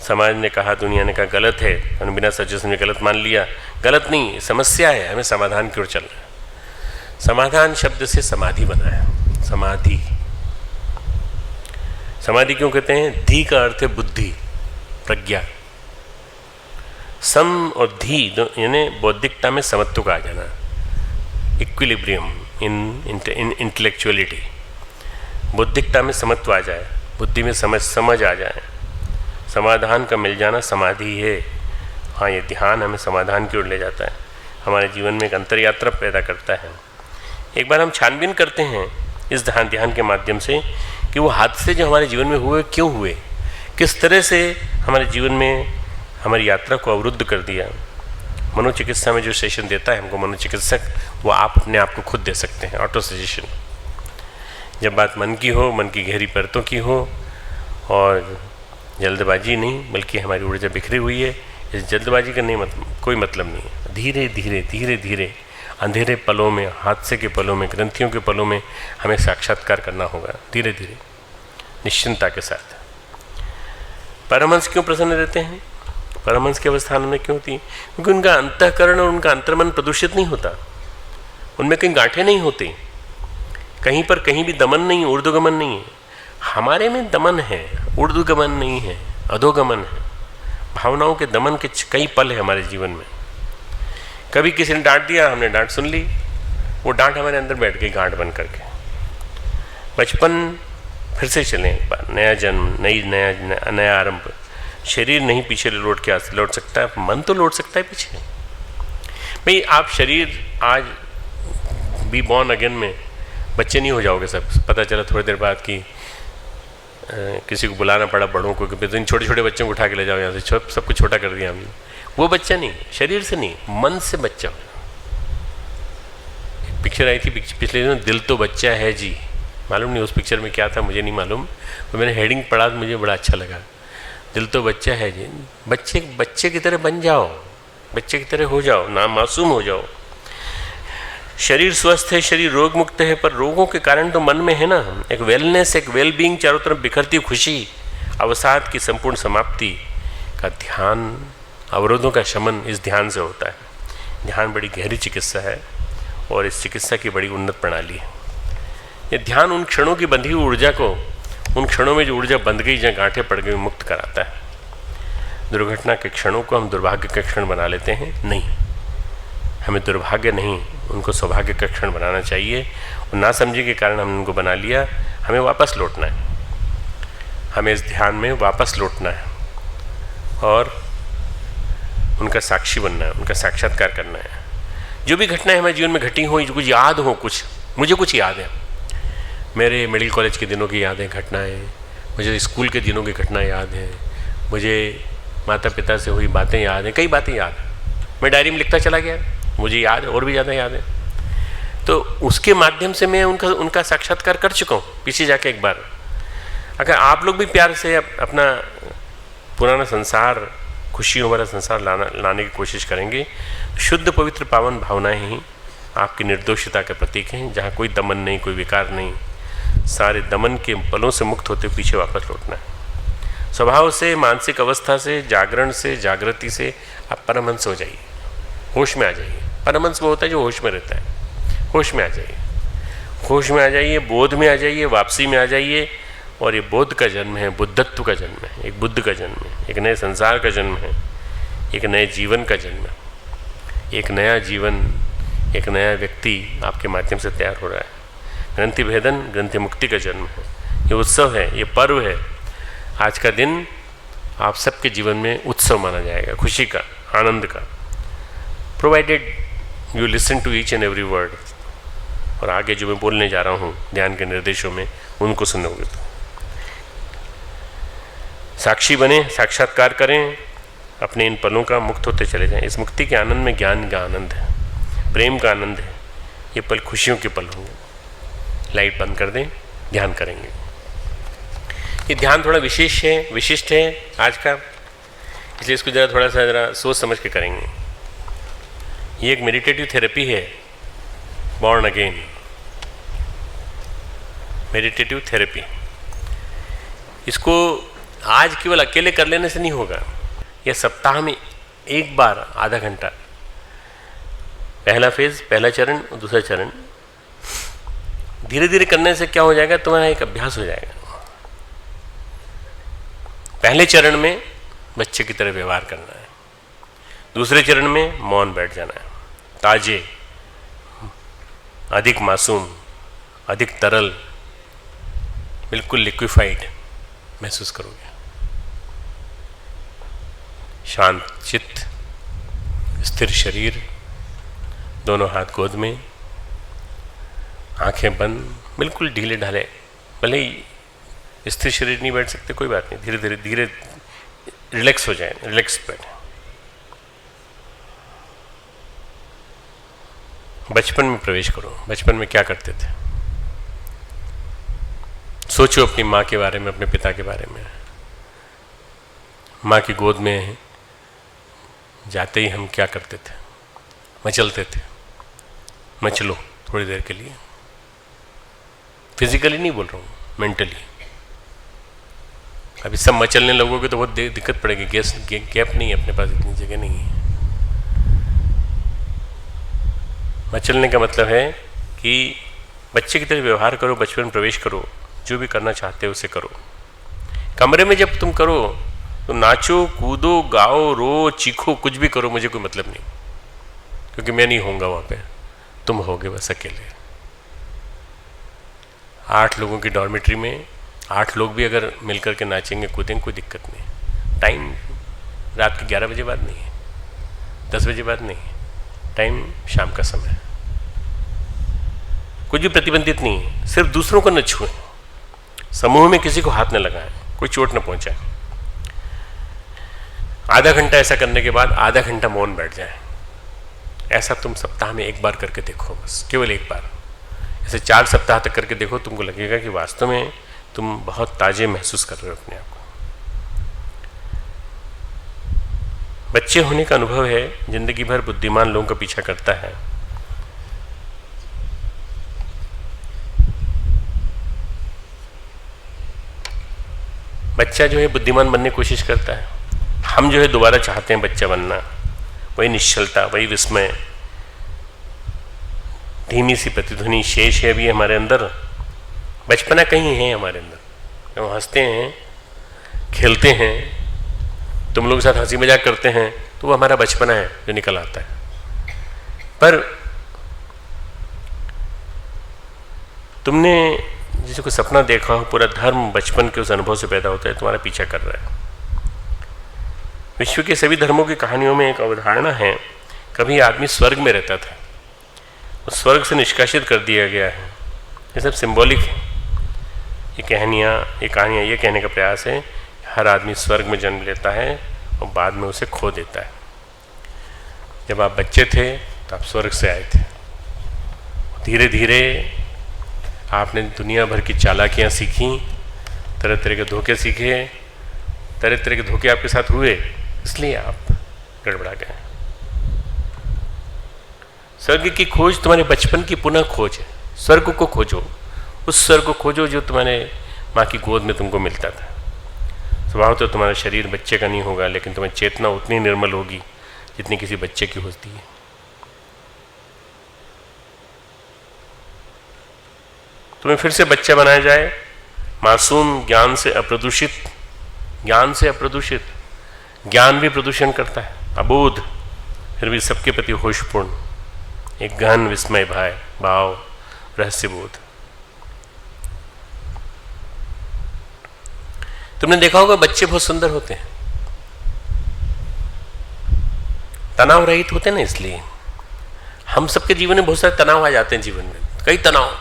समाज ने कहा, दुनिया ने कहा गलत है, हमने बिना सच्चे समझे गलत मान लिया। गलत नहीं, समस्या है, हमें समाधान की ओर चलना है। समाधान शब्द से समाधि बना है। समाधि, समाधि क्यों कहते हैं? धी का अर्थ है बुद्धि, प्रज्ञा। सम और धी यानी बौद्धिकता में समत्व का आ जाना, इक्विलिब्रियम इन इंटेलेक्चुअलिटी। बौद्धिकता में समत्व आ जाए, बुद्धि में समझ आ जाए, समाधान का मिल जाना समाधि है। हाँ, ये ध्यान हमें समाधान की ओर ले जाता है, हमारे जीवन में एक अंतर यात्रा पैदा करता है। एक बार हम छानबीन करते हैं इस ध्यान के माध्यम से कि वो हादसे जो हमारे जीवन में हुए क्यों हुए, किस तरह से हमारे जीवन में हमारी यात्रा को अवरुद्ध कर दिया। मनोचिकित्सा में जो सेशन देता है हमको मनोचिकित्सक, वो आप अपने आप को खुद दे सकते हैं, ऑटो सजेशन। जब बात मन की हो, मन की गहरी परतों की हो, और जल्दबाजी नहीं बल्कि हमारी ऊर्जा बिखरी हुई है, इस जल्दबाजी का नहीं कोई मतलब नहीं है। धीरे धीरे धीरे धीरे अंधेरे पलों में, हादसे के पलों में, ग्रंथियों के पलों में हमें साक्षात्कार करना होगा, धीरे धीरे निश्चिंतता के साथ। परमहंस क्यों प्रसन्न रहते हैं? परमहंस की अवस्था में क्यों होती है? क्योंकि उनका अंतःकरण और उनका अंतर्मन प्रदूषित नहीं होता, उनमें कहीं गांठें नहीं होती, कहीं पर कहीं भी दमन नहीं, ऊर्ध्वगमन नहीं है। हमारे में दमन है, ऊर्ध्वगमन नहीं है, अधोगमन है। भावनाओं के दमन के कई पल है हमारे जीवन में। कभी किसी ने डांट दिया, हमने डांट सुन ली, वो डांट हमारे अंदर बैठ गई गांठ बन करके। बचपन फिर से चलें, एक बार नया जन्म, नया आरंभ। शरीर नहीं पीछे लौट सकता है, मन तो लौट सकता है पीछे। भाई आप शरीर आज बी बॉर्न अगेन में बच्चे नहीं हो जाओगे सब। पता चला थोड़ी देर बाद कि किसी को बुलाना पड़ा बड़ों को कि इन छोटे छोटे बच्चों को उठा के ले जाओ यहाँ से, सबको छोटा कर दिया हमने। वो बच्चा नहीं, शरीर से नहीं, मन से बच्चा हो। पिक्चर आई थी पिछले दिनों, दिल तो बच्चा है जी। मालूम नहीं उस पिक्चर में क्या था, मुझे नहीं मालूम, तो मैंने हेडिंग पढ़ा तो मुझे बड़ा अच्छा लगा। दिल तो बच्चा है जी। बच्चे की तरह बन जाओ, बच्चे की तरह हो जाओ, ना मासूम हो जाओ। शरीर स्वस्थ है, शरीर रोग मुक्त है, पर रोगों के कारण तो मन में है ना। एक वेलनेस, एक वेलबींग, चारों तरफ बिखरती खुशी, अवसाद की संपूर्ण समाप्ति का ध्यान, अवरोधों का शमन इस ध्यान से होता है। ध्यान बड़ी गहरी चिकित्सा है और इस चिकित्सा की बड़ी उन्नत प्रणाली है। ये ध्यान उन क्षणों की बंधी हुई ऊर्जा को, उन क्षणों में जो ऊर्जा बंध गई, जहाँ गांठें पड़ गई, मुक्त कराता है। दुर्घटना के क्षणों को हम दुर्भाग्य के क्षण बना लेते हैं, नहीं, हमें दुर्भाग्य नहीं, उनको सौभाग्य का क्षण बनाना चाहिए। और ना समझे के कारण हमने उनको बना लिया, हमें वापस लौटना है, हमें इस ध्यान में वापस लौटना है और उनका साक्षी बनना है, उनका साक्षात्कार करना है। जो भी घटनाएं हमारे जीवन में घटी हो, जो कुछ याद हो, मुझे कुछ याद है, मेरे मेडिकल कॉलेज के दिनों की यादें, घटनाएं, मुझे स्कूल के दिनों की घटना याद है, मुझे माता पिता से हुई बातें याद हैं, कई बातें याद हैं। मैं डायरी में लिखता चला गया, मुझे याद है, और भी ज़्यादा याद है। तो उसके माध्यम से मैं उनका साक्षात्कार कर चुका हूँ पीछे जाके एक बार। अगर आप लोग भी प्यार से अपना पुराना संसार, खुशियों वाला संसार लाने की कोशिश करेंगे, शुद्ध पवित्र पावन भावनाएं ही आपकी निर्दोषता के प्रतीक हैं, जहाँ कोई दमन नहीं, कोई विकार नहीं। सारे दमन के पलों से मुक्त होते पीछे वापस लौटना है। स्वभाव से, मानसिक अवस्था से, जागरण से, जागृति से आप परमहंस हो जाइए, होश में आ जाइए। परमहंस वो होता है जो होश में रहता है। होश में आ जाइए, होश में आ जाइए, बोध में आ जाइए, वापसी में आ जाइए। और ये बोध का जन्म है, बुद्धत्व का जन्म है, एक बुद्ध का जन्म है, एक नए संसार का जन्म है, एक नए जीवन का जन्म है। एक नया जीवन, एक नया व्यक्ति आपके माध्यम से तैयार हो रहा है। ग्रंथि भेदन, ग्रंथि मुक्ति का जन्म है। ये उत्सव है, ये पर्व है। आज का दिन आप सबके जीवन में उत्सव माना जाएगा, खुशी का, आनंद का, provided you listen to each and every word. और आगे जो मैं बोलने जा रहा हूँ ध्यान के निर्देशों में, उनको सुनोगे तो साक्षी बने, साक्षात्कार करें, अपने इन पलों का मुक्त होते चले जाएं। इस मुक्ति के आनंद में ज्ञान का आनंद है, प्रेम का आनंद है। ये पल खुशियों के पल होंगे। लाइट बंद कर दें, ध्यान करेंगे। ये ध्यान थोड़ा विशिष्ट है आज का, इसलिए इसको थोड़ा सोच समझ के करेंगे। ये एक मेडिटेटिव थेरेपी है, बॉर्न अगेन मेडिटेटिव थेरेपी। इसको आज केवल अकेले कर लेने से नहीं होगा, यह सप्ताह में एक बार आधा घंटा, पहला फेज, पहला चरण और दूसरा चरण, धीरे धीरे करने से क्या हो जाएगा, तुम्हारा एक अभ्यास हो जाएगा। पहले चरण में बच्चे की तरह व्यवहार करना है, दूसरे चरण में मौन बैठ जाना है, ताजे, अधिक मासूम, अधिक तरल, बिल्कुल लिक्विफाइड महसूस करोगे। शांत चित्त, स्थिर शरीर, दोनों हाथ गोद में, आंखें बंद, बिल्कुल ढीले ढाले। भले ही स्थिर शरीर नहीं बैठ सकते, कोई बात नहीं, धीरे धीरे रिलैक्स हो जाए, रिलैक्स बैठे। बचपन में प्रवेश करो। बचपन में क्या करते थे? सोचो अपनी माँ के बारे में, अपने पिता के बारे में। माँ की गोद में जाते ही हम क्या करते थे? मचलते थे। मचलो थोड़ी देर के लिए। फिजिकली नहीं बोल रहा हूँ, मेंटली। अभी सब मचलने लगोगे तो बहुत दिक्कत पड़ेगी। गैप नहीं है अपने पास, इतनी जगह नहीं है। मचलने का मतलब है कि बच्चे की तरह व्यवहार करो, बचपन में प्रवेश करो, जो भी करना चाहते हो उसे करो। कमरे में जब तुम करो तो नाचो, कूदो, गाओ, रो, चीखो, कुछ भी करो, मुझे कोई मतलब नहीं, क्योंकि मैं नहीं होऊंगा वहाँ पे, तुम होगे बस अकेले। 8 लोगों की डॉर्मेट्री में 8 लोग भी अगर मिलकर के नाचेंगे, कूदेंगे, कोई दिक्कत नहीं। टाइम रात के 11 बजे बाद नहीं है, 10 बजे बाद नहीं है, टाइम शाम का समय। कुछ भी प्रतिबंधित नहीं है, सिर्फ दूसरों को न छुएं, समूह में किसी को हाथ न लगाएं, कोई चोट न पहुंचाए। आधा घंटा ऐसा करने के बाद आधा घंटा मौन बैठ जाए। ऐसा तुम सप्ताह में 1 बार करके देखो, बस केवल 1 बार। ऐसे 4 सप्ताह तक करके देखो, तुमको लगेगा कि वास्तव में तुम बहुत ताजे महसूस कर रहे हो अपने आप को। बच्चे होने का अनुभव है, जिंदगी भर बुद्धिमान लोगों का पीछा करता है। बच्चा जो है बुद्धिमान बनने की कोशिश करता है। हम जो है दोबारा चाहते हैं बच्चा बनना। वही निश्चलता, वही विस्मय, धीमी सी प्रतिध्वनि शेष है अभी हमारे अंदर। बचपना कहीं है हमारे अंदर। हम हंसते हैं, खेलते हैं, तुम लोग के साथ हंसी मजाक करते हैं, तो वो हमारा बचपना है जो निकल आता है। पर तुमने जिसे कोई सपना देखा हो, पूरा धर्म बचपन के उस अनुभव से पैदा होता है, तुम्हारा पीछा कर रहा है। विश्व के सभी धर्मों की कहानियों में एक अवधारणा है, कभी आदमी स्वर्ग में रहता था, उस स्वर्ग से निष्कासित कर दिया गया है। ये सब सिंबॉलिक है। ये कहानियाँ ये कहने का प्रयास है, हर आदमी स्वर्ग में जन्म लेता है और बाद में उसे खो देता है। जब आप बच्चे थे तो आप स्वर्ग से आए थे। धीरे धीरे आपने दुनिया भर की चालाकियाँ सीखी, तरह तरह के धोखे सीखे, तरह तरह के धोखे आपके साथ हुए, इसलिए आप गड़बड़ा गए। स्वर्ग की खोज तुम्हारे बचपन की पुनः खोज है। स्वर्ग को खोजो, उस स्वर्ग को खोजो जो तुम्हारे माँ की गोद में तुमको मिलता था। स्वभाव तो तुम्हारा शरीर बच्चे का नहीं होगा, लेकिन तुम्हारी चेतना उतनी निर्मल होगी जितनी किसी बच्चे की होती है। तुम्हें फिर से बच्चा बनाया जाए, मासूम, ज्ञान से अप्रदूषित। ज्ञान भी प्रदूषण करता है, अबोध, फिर भी सबके प्रति होशपूर्ण, एक गहन विस्मय भाव, रहस्यबोध। तुमने देखा होगा बच्चे बहुत सुंदर होते हैं, तनाव रहित होते हैं ना। इसलिए हम सबके जीवन में बहुत सारे तनाव आ जाते हैं। जीवन में कई तनाव,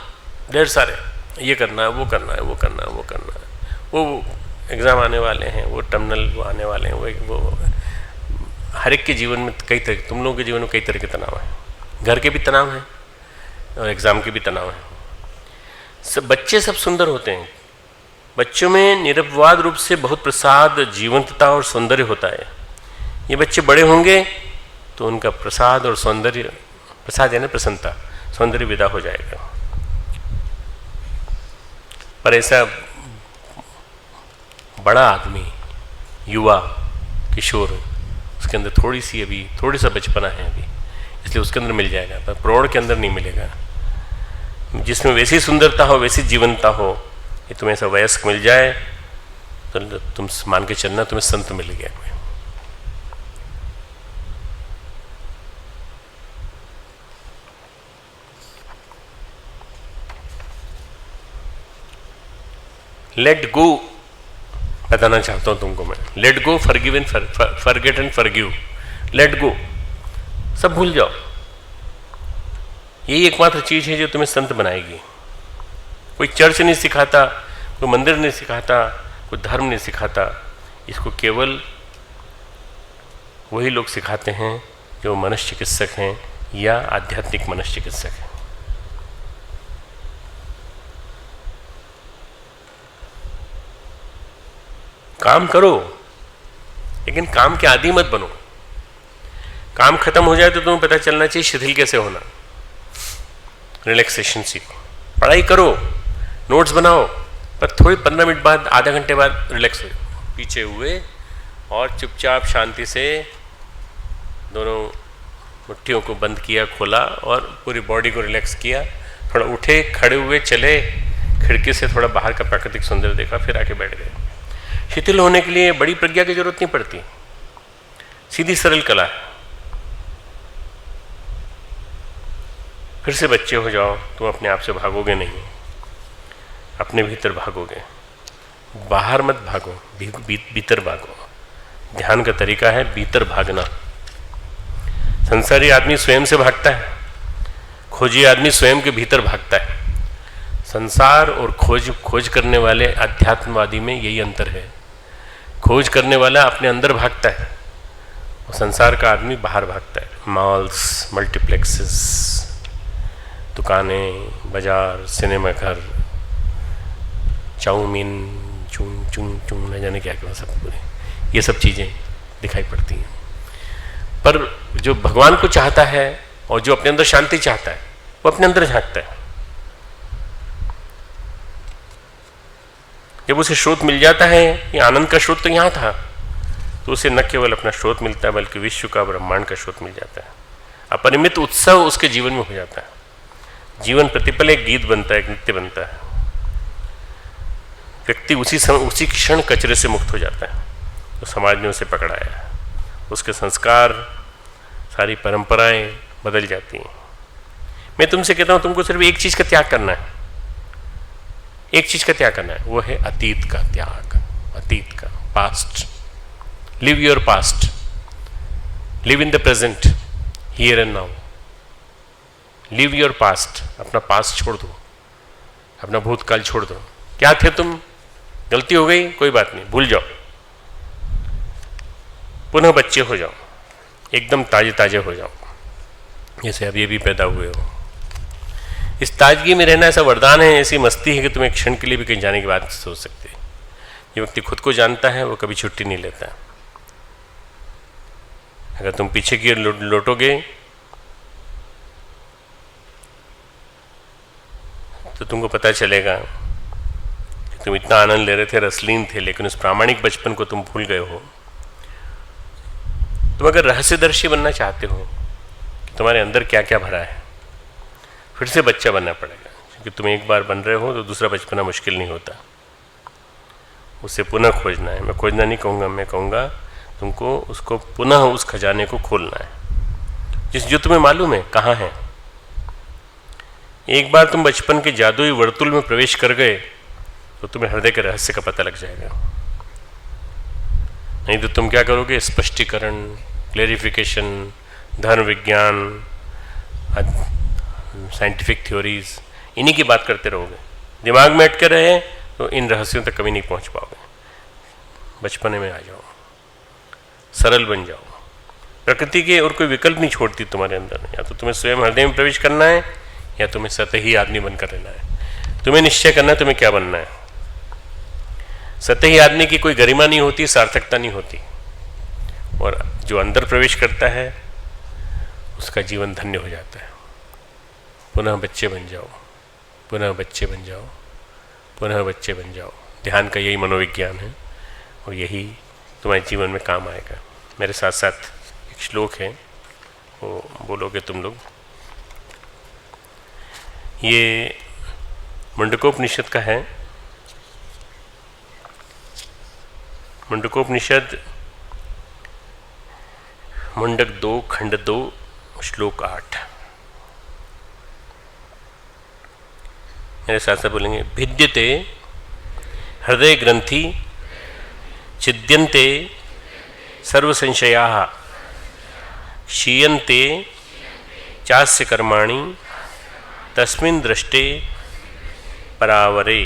ढेर सारे, ये करना है, वो करना है, वो करना है, वो करना है, वो एग्ज़ाम आने वाले हैं, वो टर्मिनल वो आने वाले हैं, वो हर एक के जीवन में कई तरह, तुम लोगों के जीवन में कई तरह के तनाव हैं। घर के भी तनाव हैं और एग्ज़ाम के भी तनाव हैं। सब बच्चे सब सुंदर होते हैं। बच्चों में निरपवाद रूप से बहुत प्रसाद, जीवंतता और सौंदर्य होता है। ये बच्चे बड़े होंगे तो उनका प्रसाद और सौंदर्य, प्रसाद यानी प्रसन्नता, सौंदर्य विदा हो जाएगा। पर ऐसा बड़ा आदमी, युवा, किशोर, उसके अंदर थोड़ी सा बचपना है अभी, इसलिए उसके अंदर मिल जाएगा, पर प्रौढ़ के अंदर नहीं मिलेगा। जिसमें वैसी सुंदरता हो, वैसी जीवनता हो, ये तुम्हें ऐसा वयस्क मिल जाए तो तुम मान के चलना तुम्हें संत मिल गया। लेट गो बताना चाहता हूं तुमको मैं। Let go, forgive and forget and forgive. Let go, सब भूल जाओ। यही एकमात्र चीज है जो तुम्हें संत बनाएगी। कोई चर्च नहीं सिखाता, कोई मंदिर नहीं सिखाता, कोई धर्म नहीं सिखाता। इसको केवल वही लोग सिखाते हैं जो मनश्चिकित्सक हैं या आध्यात्मिक मनश्चिकित्सक हैं। काम करो, लेकिन काम के आदी मत बनो। काम खत्म हो जाए तो तुम्हें पता चलना चाहिए शिथिल कैसे होना। रिलैक्सेशन सीखो, पढ़ाई करो, नोट्स बनाओ, पर थोड़ी 15 मिनट बाद, आधा घंटे बाद रिलैक्स हो, पीछे हुए और चुपचाप शांति से दोनों मुट्ठियों को बंद किया, खोला और पूरी बॉडी को रिलैक्स किया। थोड़ा उठे, खड़े हुए, चले, खिड़की से थोड़ा बाहर का प्राकृतिक सौंदर्य देखा, फिर आके बैठ गए। शिथिल होने के लिए बड़ी प्रज्ञा की जरूरत नहीं पड़ती, सीधी सरल कला है। फिर से बच्चे हो जाओ, तुम अपने आप से भागोगे नहीं, अपने भीतर भागोगे, बाहर मत भागो, भीतर भागो। ध्यान का तरीका है भीतर भागना। संसारी आदमी स्वयं से भागता है, खोजी आदमी स्वयं के भीतर भागता है। संसार और खोज करने वाले अध्यात्मवादी में यही अंतर है। खोज करने वाला अपने अंदर भागता है और संसार का आदमी बाहर भागता है। मॉल्स, मल्टीप्लेक्सेस, दुकानें, बाजार, सिनेमा घर, चाउमीन, चून चून चून न जाने क्या क्या सब पूरे, ये सब चीज़ें दिखाई पड़ती हैं। पर जो भगवान को चाहता है और जो अपने अंदर शांति चाहता है, वो अपने अंदर झांकता है। जब उसे स्रोत मिल जाता है, ये आनंद का स्रोत तो यहाँ था, तो उसे न केवल अपना स्रोत मिलता है बल्कि विश्व का, ब्रह्मांड का स्रोत मिल जाता है। अपरिमित उत्सव उसके जीवन में हो जाता है। जीवन प्रतिपल एक गीत बनता है, एक नृत्य बनता है। व्यक्ति उसी क्षण कचरे से मुक्त हो जाता है तो समाज ने उसे पकड़ाया है। उसके संस्कार, सारी परंपराएं बदल जाती हैं। मैं तुमसे कहता हूं, तुमको सिर्फ एक चीज का त्याग करना है, एक चीज का त्याग करना है, वो है अतीत का त्याग। अतीत का, past. Live your past, live in the present, here and now. Live your past, अपना पास्ट छोड़ दो, अपना भूतकाल छोड़ दो। क्या थे तुम, गलती हो गई, कोई बात नहीं, भूल जाओ, पुनः बच्चे हो जाओ, एकदम ताजे ताजे हो जाओ, जैसे अब ये भी पैदा हुए हो। इस ताजगी में रहना ऐसा वरदान है, ऐसी मस्ती है कि तुम एक क्षण के लिए भी कहीं जाने की बात सोच सकते। जो व्यक्ति खुद को जानता है वो कभी छुट्टी नहीं लेता। अगर तुम पीछे की ओर लौटोगे तो तुमको पता चलेगा कि तुम इतना आनंद ले रहे थे, रसलीन थे, लेकिन उस प्रामाणिक बचपन को तुम भूल गए हो। तुम अगर रहस्यदर्शी बनना चाहते हो कि तुम्हारे अंदर क्या क्या भरा है, फिर से बच्चा बनना पड़ेगा, क्योंकि तुम एक बार बन रहे हो तो दूसरा बचपना मुश्किल नहीं होता। उसे पुनः खोजना है। मैं खोजना नहीं कहूँगा, मैं कहूँगा तुमको उसको पुनः, उस खजाने को खोलना है जो तुम्हें मालूम है कहाँ है। एक बार तुम बचपन के जादुई वर्तुल में प्रवेश कर गए तो तुम्हें हृदय के रहस्य का पता लग जाएगा। नहीं तो तुम क्या करोगे, स्पष्टीकरण, क्लेरिफिकेशन, धर्म विज्ञान, साइंटिफिक थ्योरीज, इन्हीं की बात करते रहोगे। दिमाग में अटके रहे तो इन रहस्यों तक कभी नहीं पहुंच पाओगे। बचपने में आ जाओ, सरल बन जाओ। प्रकृति के और कोई विकल्प नहीं छोड़ती तुम्हारे अंदर। या तो तुम्हें स्वयं हृदय में प्रवेश करना है या तुम्हें सतही आदमी बनकर रहना है। तुम्हें निश्चय करना है तुम्हें क्या बनना है। सतही आदमी की कोई गरिमा नहीं होती, सार्थकता नहीं होती, और जो अंदर प्रवेश करता है उसका जीवन धन्य हो जाता है। पुनः बच्चे बन जाओ, पुनः बच्चे बन जाओ, पुनः बच्चे बन जाओ। ध्यान का यही मनोविज्ञान है और यही तुम्हारे जीवन में काम आएगा। मेरे साथ साथ एक श्लोक है, वो बोलोगे तुम लोग। ये मुंडकोपनिषद का है। मुंडकोपनिषद मुंडक 2 खंड 2 श्लोक 8। मेरे साथ साथ बोलेंगे। भिद्यते हृदय ग्रंथि छिद्यन्ते सर्व संशयाः क्षीयन्ते चास्य कर्माणि तस्मिन् दृष्टे परावरे।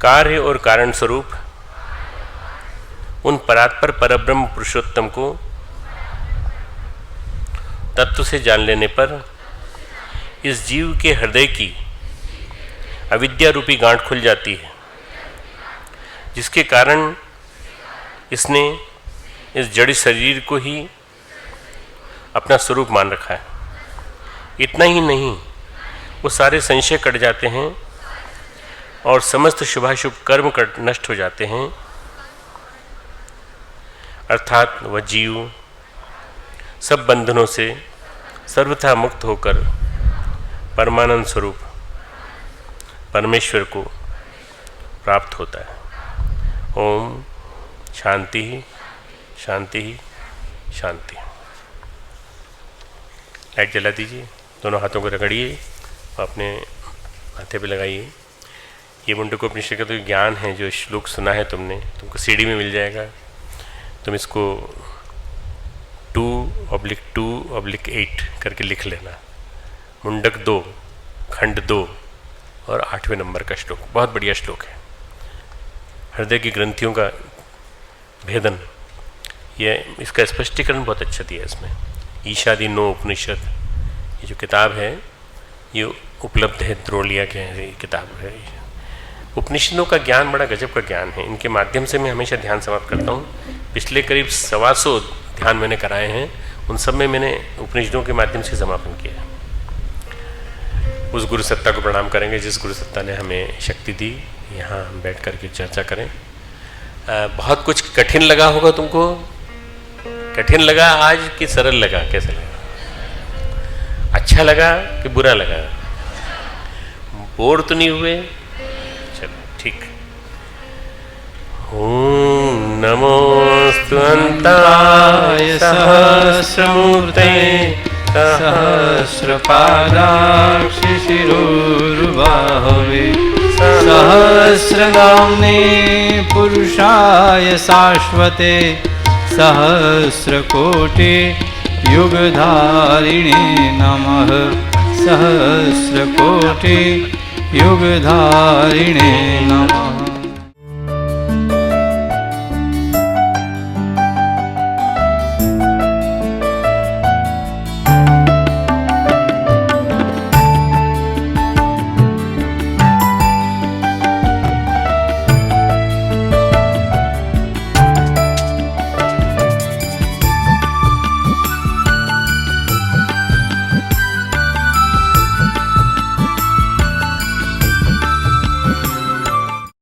कार्य और कारण स्वरूप उन परात्पर परब्रह्म पुरुषोत्तम को तत्व से जान लेने पर इस जीव के हृदय की अविद्या रूपी गांठ खुल जाती है, जिसके कारण इसने इस जड़ शरीर को ही अपना स्वरूप मान रखा है। इतना ही नहीं, वो सारे संशय कट जाते हैं और समस्त शुभाशुभ कर्म नष्ट हो जाते हैं, अर्थात वह जीव सब बंधनों से सर्वथा मुक्त होकर परमानंद स्वरूप परमेश्वर को प्राप्त होता है। ओम शांति शांति शांति। लाइट जला दीजिए, दोनों हाथों को रगड़िए और अपने माथे पे लगाइए। ये मुंडको उपनिषद का तो ज्ञान है, जो श्लोक सुना है तुमने, तुमको सीडी में मिल जाएगा। तुम इसको 2/2/8 करके लिख लेना। मुंडक 2 खंड 2 और 8वें नंबर का श्लोक, बहुत बढ़िया श्लोक है। हृदय की ग्रंथियों का भेदन, ये इसका स्पष्टीकरण बहुत अच्छा दिया है इसमें। ईशादि 9 उपनिषद, ये जो किताब है ये उपलब्ध है, द्रोलिया के किताब है। उपनिषदों का ज्ञान बड़ा गजब का ज्ञान है। इनके माध्यम से मैं हमेशा ध्यान समाप्त करता हूँ। पिछले करीब 125 ध्यान मैंने कराए हैं, उन सब में मैंने उपनिषदों के माध्यम से समापन किया है। उस गुरु सत्ता को प्रणाम करेंगे जिस गुरु सत्ता ने हमें शक्ति दी यहाँ हम बैठ कर के चर्चा करें। बहुत कुछ कठिन लगा होगा तुमको, कठिन लगा आज कि सरल लगा, कैसा लगा? अच्छा लगा कि बुरा लगा? बोर तो नहीं हुए? चलो ठीक। ओम नमोस्तु अंताय सहस्रमूर्ते सहस्रपादाक्ष शिरोर्बाहवे सहस्रनाम्ने पुरुषाय शाश्वते सहस्रकोटि युगधारिणे नमः सहस्रकोटि युगधारिणे नमः।